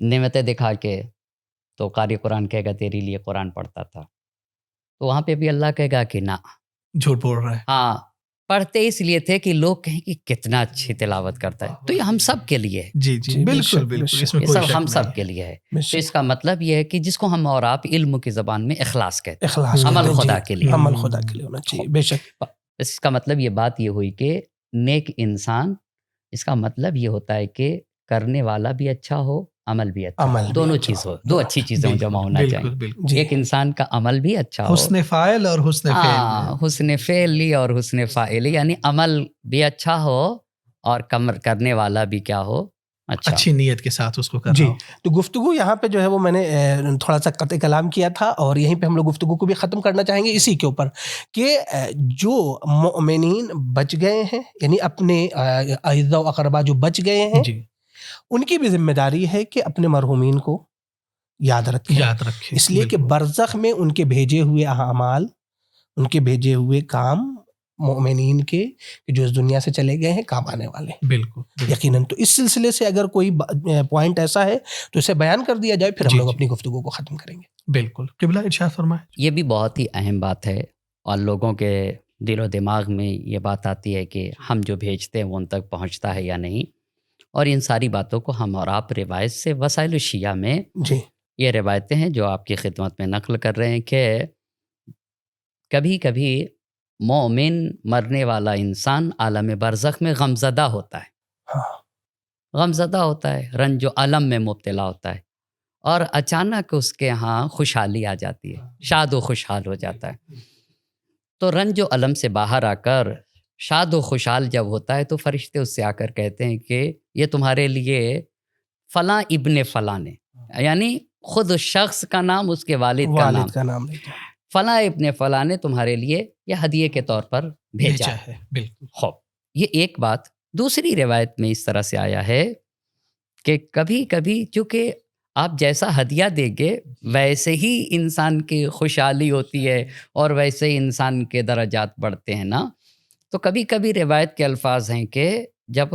نعمتیں دکھا کے، تو قاری قرآن کہے گا تیرے لیے قرآن پڑھتا تھا، تو وہاں پہ بھی اللہ کہے گا کہ نہ، جھوٹ بول رہا ہے، ہاں پڑھتے اس لیے تھے کہ لوگ کہیں کہ کتنا اچھی تلاوت کرتا ہے، تو یہ ہم سب کے لیے ہے۔ جی بالکل، یہ سب ہم سب کے لیے ہے۔ تو اس کا مطلب یہ ہے کہ جس کو ہم اور آپ علم کی زبان میں اخلاص کہتے ہیں، عمل خدا کے لیے، عمل خدا کے لیے ہونا چاہیے، بے شک۔ اس کا مطلب یہ بات یہ ہوئی کہ نیک انسان، اس کا مطلب یہ ہوتا ہے کہ کرنے والا بھی اچھا ہو، عمل بھی اچھا ہو، دونوں چیز ہو، دو اچھی چیزیں جمع ہونا چاہیے۔ ایک انسان کا عمل بھی اچھا ہو، حسن فاعل اور حسن فعل، حسن فعلی اور حسن فاعل، یعنی عمل بھی اچھا ہو اور کرنے والا بھی کیا ہو، اچھی نیت کے ساتھ اس کو کرنا۔ جی، تو گفتگو یہاں پہ جو ہے وہ میں نے تھوڑا سا قطع کلام کیا تھا، اور یہیں پہ ہم لوگ گفتگو کو بھی ختم کرنا چاہیں گے اسی کے اوپر کہ جو مؤمنین بچ گئے ہیں، یعنی اپنے اعزاء و اقربا جو بچ گئے ہیں، ان کی بھی ذمہ داری ہے کہ اپنے مرحومین کو یاد رکھیں، اس لیے کہ برزخ میں ان کے بھیجے ہوئے اعمال، ان کے بھیجے ہوئے کام مومنین کے جو اس دنیا سے چلے گئے ہیں کام آنے والے ہیں، بالکل یقیناً۔ تو اس سلسلے سے اگر کوئی پوائنٹ ایسا ہے تو اسے بیان کر دیا جائے، پھر ہم لوگ اپنی گفتگو کو ختم کریں گے۔ بالکل، قبلہ ارشاد فرمائے۔ یہ بھی بہت ہی اہم بات ہے، اور لوگوں کے دل و دماغ میں یہ بات آتی ہے کہ ہم جو بھیجتے ہیں وہ ان تک پہنچتا ہے یا نہیں، اور ان ساری باتوں کو ہم اور آپ روایت سے وسائل الشیعہ میں جی یہ روایتیں ہیں جو آپ کی خدمت میں نقل کر رہے ہیں کہ کبھی کبھی مومن مرنے والا انسان عالم برزخ میں غمزدہ ہوتا ہے، ہاں غمزدہ ہوتا ہے، رنج و الم میں مبتلا ہوتا ہے، اور اچانک اس کے ہاں خوشحالی آ جاتی ہے، شاد و خوشحال ہو جاتا ہے۔ تو رنج و الم سے باہر آ کر شاد و خوشحال جب ہوتا ہے تو فرشتے اس سے آ کر کہتے ہیں کہ یہ تمہارے لیے فلاں ابن فلاں نے، یعنی خود اس شخص کا نام، اس کے والد کا نام، والد کا نام لیتے ہیں۔ فلاں ابن فلاں نے تمہارے لیے یہ ہدیے کے طور پر بھیجا ہے۔ ہے بالکل۔ خوب، یہ ایک بات۔ دوسری روایت میں اس طرح سے آیا ہے کہ کبھی کبھی چونکہ آپ جیسا ہدیہ دیں گے ویسے ہی انسان کی خوشحالی ہوتی ہے اور ویسے ہی انسان کے درجات بڑھتے ہیں نا، تو کبھی کبھی روایت کے الفاظ ہیں کہ جب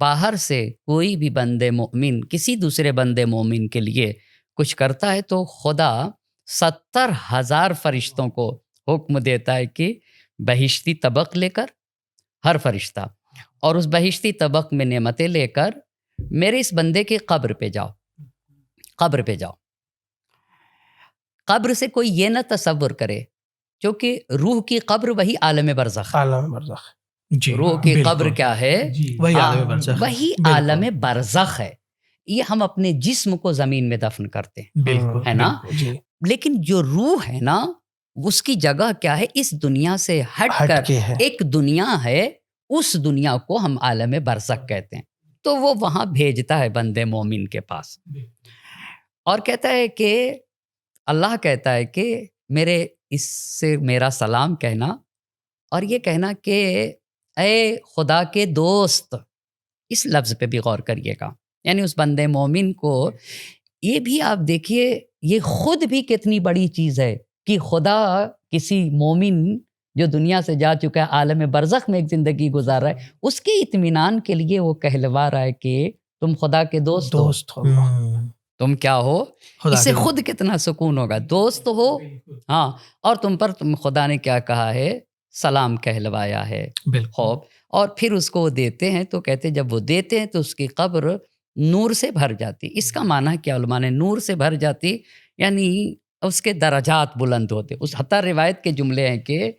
باہر سے کوئی بھی بندے مومن کسی دوسرے بندے مومن کے لیے کچھ کرتا ہے تو خدا 70,000 فرشتوں کو حکم دیتا ہے کہ بہشتی طبق لے کر، ہر فرشتہ، اور اس بہشتی طبق میں نعمتیں لے کر میرے اس بندے کی قبر پہ جاؤ، قبر پہ جاؤ۔ قبر سے کوئی یہ نہ تصور کرے، کیونکہ روح کی قبر وہی عالم برزخ ہے۔ عالم برزخ، جی روح کی بالکل۔ قبر کیا ہے؟ وہی ہاں، عالم برزخ ہے۔ وہی بالکل۔ عالم برزخ ہے۔ یہ ہم اپنے جسم کو زمین میں دفن کرتے ہیں، بالکل ہے نا؟ بالکل۔ جی لیکن جو روح ہے نا، اس کی جگہ کیا ہے؟ اس دنیا سے ہٹ ہٹ کر کے ہے۔ ایک دنیا ہے، اس دنیا کو ہم عالم برزخ کہتے ہیں۔ تو وہ وہاں بھیجتا ہے بندے مومن کے پاس، اور کہتا ہے کہ اللہ کہتا ہے کہ میرے اس سے میرا سلام کہنا، اور یہ کہنا کہ اے خدا کے دوست، اس لفظ پہ بھی غور کریے گا، یعنی اس بندے مومن کو یہ بھی آپ دیکھیے، یہ خود بھی کتنی بڑی چیز ہے کہ خدا کسی مومن جو دنیا سے جا چکا ہے، عالم برزخ میں ایک زندگی گزار رہا ہے، اس کے اطمینان کے لیے وہ کہلوا رہا ہے کہ تم خدا کے دوست ہو، دوست ہو۔ تم کیا ہو؟ خدا اس سے کے خود کتنا سکون ہوگا، دوست ہو، ہاں، اور تم پر خدا نے کیا کہا ہے؟ سلام کہلوایا ہے۔ بالکل۔ خوب، اور پھر اس کو وہ دیتے ہیں تو کہتے ہیں جب وہ دیتے ہیں تو اس کی قبر نور سے بھر جاتی۔ اس کا معنی کیا علماء نے؟ نور سے بھر جاتی یعنی اس کے درجات بلند ہوتے۔ اس حتی روایت کے جملے ہیں کہ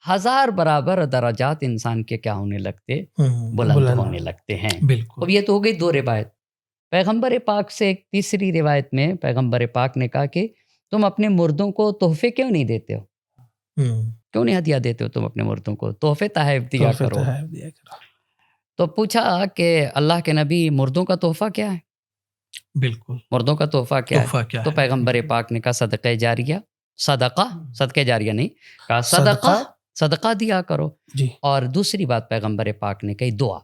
1000 برابر درجات انسان کے کیا ہونے لگتے؟ بلند ہونے لگتے ہیں۔ بالکل۔ اب یہ تو ہو گئی 2 روایت۔ پیغمبر پاک سے ایک تیسری روایت میں پیغمبر پاک نے کہا کہ تم اپنے مردوں کو تحفے کیوں نہیں دیتے ہو؟ کیوں نہیں ہدیہ دیتے ہو تم اپنے مردوں کو؟ تحفے تحائف دیا کرو۔ تو پوچھا کہ اللہ کے نبی، مردوں کا تحفہ کیا ہے؟ بالکل، مردوں کا تحفہ کیا ہے؟ تحفہ کیا تو ہے؟ پیغمبر پاک نے کہا صدقہ جاریہ، صدقہ جاریہ نہیں کہا، صدقہ دیا کرو۔ جی۔ اور دوسری بات پیغمبر پاک نے کہی دعا،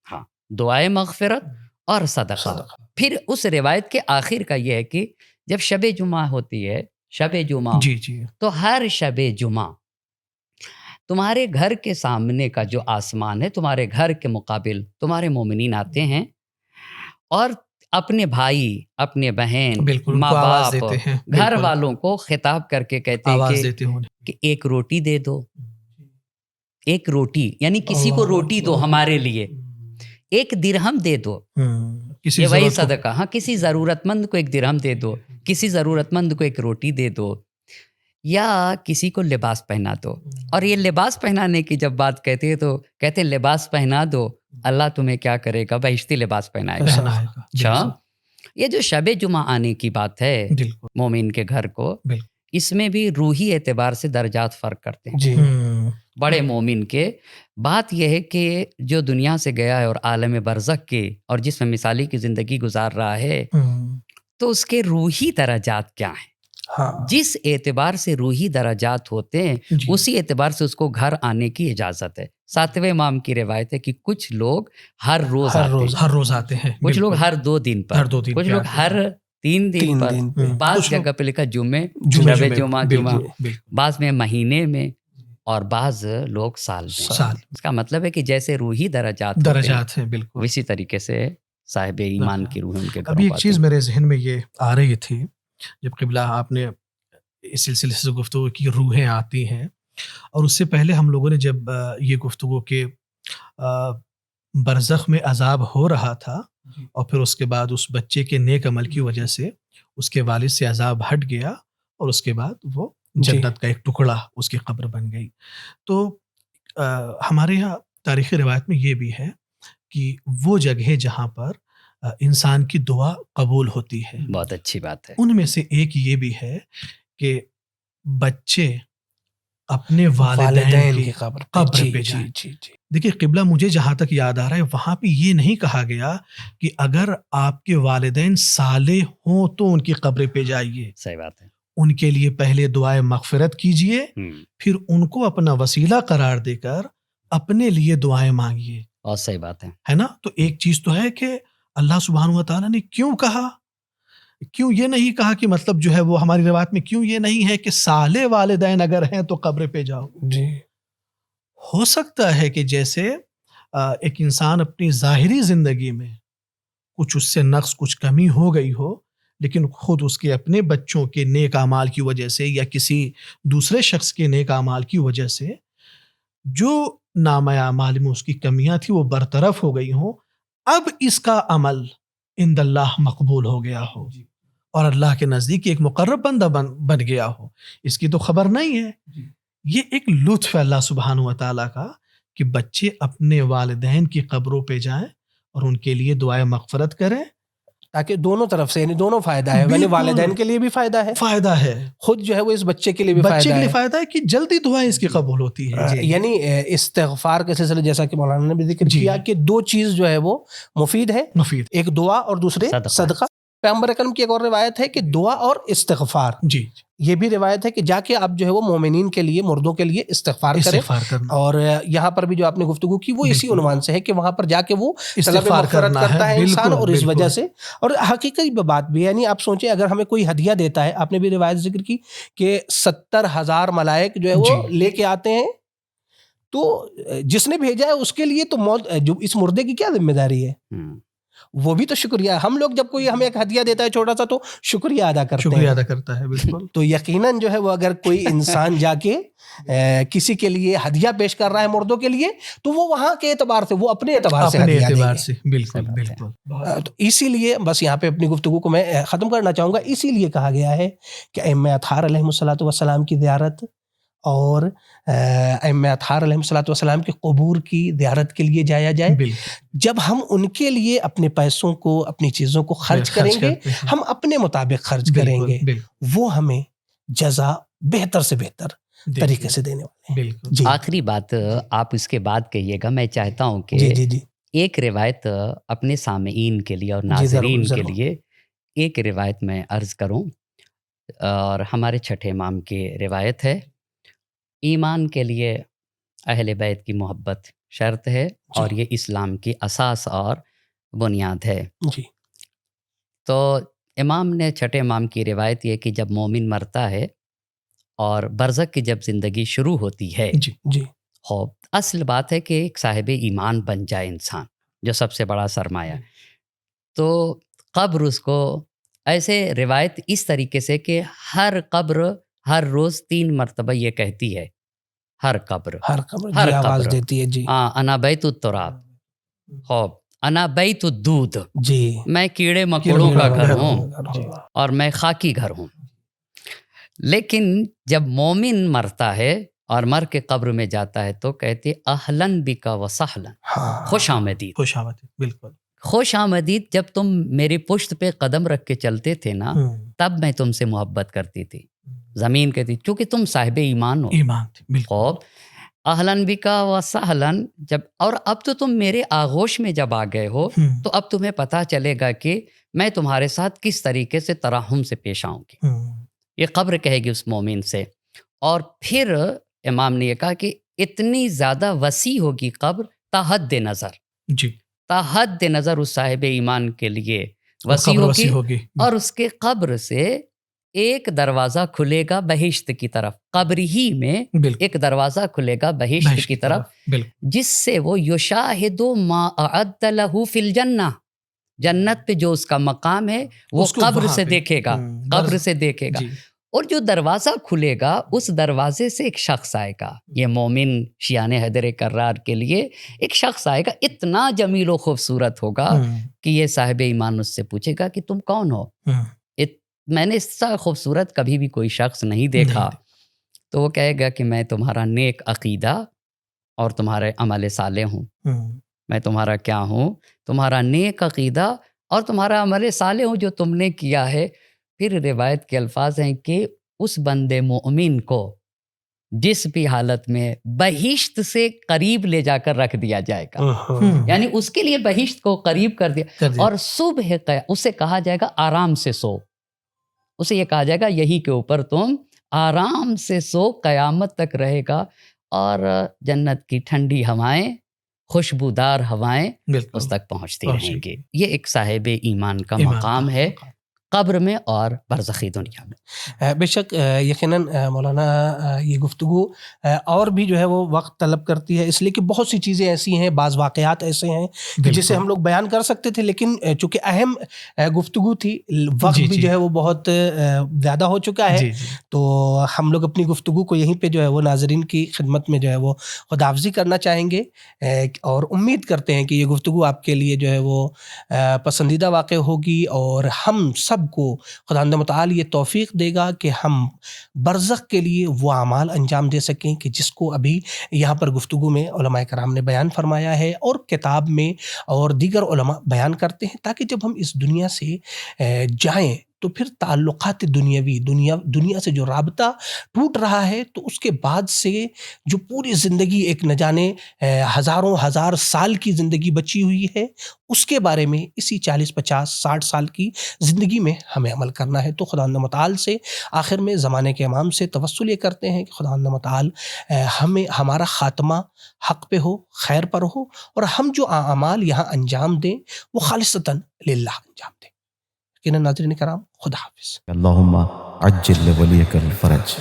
ہاں، دعائے مغفرت اور صدقہ۔ پھر اس روایت کے آخر کا یہ ہے کہ جب شب جمعہ ہوتی ہے، شب جمعہ، جی جی، تو ہر شب جمعہ تمہارے گھر کے سامنے کا جو آسمان ہے، تمہارے گھر کے مقابل تمہارے مومنین آتے ہیں اور اپنے بھائی، اپنے بہن، بالکل، ماں ان کو آواز باپ، دیتے ہیں، گھر بالکل، والوں کو خطاب کر کے کہتے ہیں آواز دیتے ہیں کہ ایک روٹی دے دو، ایک روٹی، یعنی کسی کو روٹی دو ہمارے لیے، ایک درہم دے دو، یہ وہی صدقہ، ہاں، کسی ضرورت مند کو ایک درہم دے دو، کسی ضرورت مند کو ایک روٹی دے دو، یا کسی کو لباس پہنا دو۔ اور یہ لباس پہنانے کی جب بات کہتے ہیں تو کہتے ہیں لباس پہنا دو، اللہ تمہیں کیا کرے گا؟ بہشتی لباس پہنائے گا۔ اچھا، یہ جو شب جمعہ آنے کی بات ہے مومن کے گھر کو، اس میں بھی روحی اعتبار سے درجات فرق کرتے ہیں جی۔ بڑے مومن کے۔ بات یہ ہے کہ جو دنیا سے گیا ہے اور عالم برزخ کے اور جس میں مثالی کی زندگی گزار رہا ہے، تو اس کے روحی درجات کیا ہیں؟ جس اعتبار سے روحی درجات ہوتے ہیں اسی اعتبار سے اس کو گھر آنے کی اجازت ہے۔ 7ویں امام کی روایت ہے کہ کچھ لوگ ہر روز آتے ہیں، کچھ لوگ ہر 2 دن پر، کچھ لوگ ہر 3 دن پر، بعض جگہ پہ لکھا جمعہ، شب جمعہ، بعض میں مہینے میں، اور بعض لوگ سال میں۔ اس کا مطلب ہے کہ جیسے روحی درجات ہیں، بالکل اسی طریقے سے صاحب ایمان کی روح ان کے گھروں۔ ابھی ایک چیز میرے ذہن میں یہ آ رہی تھی جب قبلہ آپ نے اس سلسلے سے گفتگو کی، روحیں آتی ہیں، اور اس سے پہلے ہم لوگوں نے جب یہ گفتگو کے برزخ میں عذاب ہو رہا تھا اور پھر اس کے بعد اس بچے کے نیک عمل کی وجہ سے اس کے والد سے عذاب ہٹ گیا اور اس کے بعد وہ جنت کا ایک ٹکڑا اس کی قبر بن گئی. تو ہمارے یہاں تاریخی روایت میں یہ بھی ہے کہ وہ جگہ جہاں پر انسان کی دعا قبول ہوتی ہے، بہت اچھی بات ہے. ان میں سے ایک یہ بھی ہے کہ بچے اپنے والدین کی قبر پہ جائیں. دیکھیے قبلہ مجھے جہاں تک یاد آ رہا ہے وہاں پہ یہ نہیں کہا گیا کہ اگر آپ کے والدین صالح ہوں تو ان کی قبر پہ جائیے. صحیح بات ہے. ان کے لیے پہلے دعائے مغفرت کیجئے، پھر ان کو اپنا وسیلہ قرار دے کر اپنے لیے دعائیں مانگیے. اور صحیح بات ہے نا. تو ایک چیز تو ہے کہ اللہ سبحانہ و تعالیٰ نے کیوں کہا، کیوں یہ نہیں کہا کہ مطلب جو ہے وہ ہماری روایت میں کیوں یہ نہیں ہے کہ صالح والدین اگر ہیں تو قبر پہ جاؤ. جی ہو سکتا ہے کہ جیسے ایک انسان اپنی ظاہری زندگی میں کچھ اس سے نقص، کچھ کمی ہو گئی ہو، لیکن خود اس کے اپنے بچوں کے نیک اعمال کی وجہ سے یا کسی دوسرے شخص کے نیک اعمال کی وجہ سے جو نامہ اعمال میں اس کی کمیاں تھیں وہ برطرف ہو گئی ہوں، اب اس کا عمل عند اللہ مقبول ہو گیا ہو اور اللہ کے نزدیک ایک مقرب بندہ بن گیا ہو، اس کی تو خبر نہیں ہے. یہ ایک لطف ہے اللہ سبحانہ و تعالیٰ کا کہ بچے اپنے والدین کی قبروں پہ جائیں اور ان کے لیے دعائیں مغفرت کریں، تاکہ دونوں طرف سے یعنی دونوں فائدہ ہے. یعنی والدین کے لیے بھی فائدہ ہے، خود جو ہے وہ اس بچے کے لیے بھی بچے کے لیے فائدہ ہے کہ جلدی دعائیں اس کی قبول ہوتی ہے. یعنی استغفار کے سلسلے جیسا کہ مولانا نے بھی ذکر کیا کہ دو چیز جو ہے وہ مفید ہے، ایک دعا اور دوسرے صدقہ. پیغمبر اکرم کی ایک اور روایت ہے کہ دعا اور استغفار. جی یہ بھی روایت ہے کہ جا کے آپ جو ہے وہ مومنین کے لیے، مردوں کے لیے استغفار کریں. اور یہاں پر بھی جو آپ نے گفتگو کی وہ اسی عنوان سے ہے کہ وہاں پر جا کے وہ طلب مغفرت کرتا ہے انسان، اور اس وجہ سے. اور حقیقی بات بھی یعنی آپ سوچیں اگر ہمیں کوئی ہدیہ دیتا ہے، آپ نے بھی روایت ذکر کی کہ 70,000 ملائک جو ہے وہ لے کے آتے ہیں، تو جس نے بھیجا ہے اس کے لیے تو موت، جو اس مردے کی کیا ذمہ داری ہے، وہ بھی تو شکریہ. ہم لوگ جب کوئی ہمیں ایک ہدیہ دیتا ہے چھوٹا سا تو شکریہ ادا کرتا ہے بالکل. تو یقیناً جو ہے وہ اگر کوئی انسان جا کے کسی کے لیے ہدیہ پیش کر رہا ہے مردوں کے لیے، تو وہ وہاں کے اعتبار سے، وہ اپنے اعتبار سے بالکل. تو اسی لیے بس یہاں پہ اپنی گفتگو کو میں ختم کرنا چاہوں گا. اسی لیے کہا گیا ہے کہ ائمہ اطہار علیہم الصلوۃ والسلام کی زیارت اور ائمہ اطہار علیہم الصلوۃ والسلام کے قبور کی زیارت کے لیے جایا جائے. جب ہم ان کے لیے اپنے پیسوں کو، اپنی چیزوں کو خرچ کریں گے، ہم اپنے مطابق خرچ کریں گے، وہ ہمیں جزا بہتر سے بہتر طریقے سے دینے والے ہیں. آخری بات آپ اس کے بعد کہیے گا. میں چاہتا ہوں کہ ایک روایت اپنے سامعین کے لیے اور ناظرین کے لیے ایک روایت میں عرض کروں، اور ہمارے چھٹے امام کی روایت ہے. ایمان کے لیے اہل بیت کی محبت شرط ہے اور یہ اسلام کی اساس اور بنیاد ہے. تو امام نے، چھٹے امام کی روایت یہ کہ جب مومن مرتا ہے اور برزخ کی جب زندگی شروع ہوتی ہے، اصل بات ہے کہ ایک صاحب ایمان بن جائے انسان، جو سب سے بڑا سرمایہ. تو قبر اس کو ایسے روایت اس طریقے سے کہ ہر قبر ہر روز 3 مرتبہ یہ کہتی ہے، ہر قبر آواز دیتی ہے. جی انا بیت التراب، خوب انا بیت الدود، جی میں کیڑے مکوڑوں کا گھر ہوں اور میں خاکی گھر ہوں. لیکن جب مومن مرتا ہے اور مر کے قبر میں جاتا ہے تو کہتے اہلن بکا و سہلن، خوش آمدید. بالکل خوش آمدید. جب تم میری پشت پہ قدم رکھ کے چلتے تھے نا، تب میں تم سے محبت کرتی تھی. زمین کہتی کیونکہ تم صاحب ایمان ہو. خوب اہلن بکا و سہلن. جب اور اب تو تم میرے آغوش میں جب آ گئے ہو تو اب تمہیں پتہ چلے گا کہ میں تمہارے ساتھ کس طریقے سے ترحم سے پیش آؤں گی. یہ قبر کہے گی اس مومن سے. اور پھر امام نے یہ کہا کہ اتنی زیادہ وسیع ہوگی قبر، تا حد نظر، تا حد نظر اس صاحب ایمان کے لیے وسیع ہوگی. اور اس کے قبر سے ایک دروازہ کھلے گا بہشت کی طرف. قبر ہی میں ایک دروازہ کھلے گا بہشت کی طرف، جس سے وہ یشاہد ما اعد لہ فی الجنہ، جنت پہ جو اس کا مقام ہے وہ قبر سے دیکھے گا، قبر سے دیکھے گا. اور جو دروازہ کھلے گا اس دروازے سے ایک شخص آئے گا. یہ مومن شیان حیدر کرار کے لیے ایک شخص آئے گا، اتنا جمیل و خوبصورت ہوگا کہ یہ صاحب ایمان اس سے پوچھے گا کہ تم کون ہو؟ میں نے اس سے خوبصورت کبھی بھی کوئی شخص نہیں دیکھا. تو وہ کہے گا کہ میں تمہارا نیک عقیدہ اور تمہارے عمل صالح ہوں. میں تمہارا کیا ہوں؟ تمہارا نیک عقیدہ اور تمہارا عمل صالح ہوں جو تم نے کیا ہے. پھر روایت کے الفاظ ہیں کہ اس بندے مومن کو جس بھی حالت میں بہشت سے قریب لے جا کر رکھ دیا جائے گا، یعنی اس کے لیے بہشت کو قریب کر دیا، اور صبح اسے کہا جائے گا آرام سے سو. اسے یہ کہا جائے گا یہی کے اوپر تم آرام سے سو، قیامت تک رہے گا. اور جنت کی ٹھنڈی ہوائیں، خوشبودار ہوائیں اس تک پہنچتی رہیں گی. یہ ایک صاحب ایمان کا مقام ہے قبر میں اور برزخی دنیا میں. بے شک یقیناً مولانا یہ گفتگو اور بھی جو ہے وہ وقت طلب کرتی ہے، اس لیے کہ بہت سی چیزیں ایسی ہیں، بعض واقعات ایسے ہیں کہ جسے ہم لوگ بیان کر سکتے تھے، لیکن چونکہ اہم گفتگو تھی، وقت بھی جو ہے وہ بہت زیادہ ہو چکا ہے، تو ہم لوگ اپنی گفتگو کو یہیں پہ جو ہے وہ ناظرین کی خدمت میں جو ہے وہ خداحافظی کرنا چاہیں گے، اور امید کرتے ہیں کہ یہ گفتگو آپ کے لیے جو ہے وہ پسندیدہ واقع ہوگی، اور ہم سب کو خداوند متعال یہ توفیق دے گا کہ ہم برزخ کے لیے وہ اعمال انجام دے سکیں کہ جس کو ابھی یہاں پر گفتگو میں علماء کرام نے بیان فرمایا ہے اور کتاب میں اور دیگر علماء بیان کرتے ہیں، تاکہ جب ہم اس دنیا سے جائیں تو پھر تعلقات دنیاوی دنیا سے جو رابطہ ٹوٹ رہا ہے، تو اس کے بعد سے جو پوری زندگی ایک نہ جانے ہزاروں ہزار سال کی زندگی بچی ہوئی ہے، اس کے بارے میں اسی 40 50 60 سال کی زندگی میں ہمیں عمل کرنا ہے. تو خداوند متعال سے آخر میں زمانے کے امام سے توسل یہ کرتے ہیں کہ خداوند متعال ہمیں ہمارا خاتمہ حق پہ ہو، خیر پر ہو، اور ہم جو اعمال یہاں انجام دیں وہ خالصتاً للہ انجام دیں. ناظرین کرام، خدا حافظ. اللہم عجل لولیک الفرج.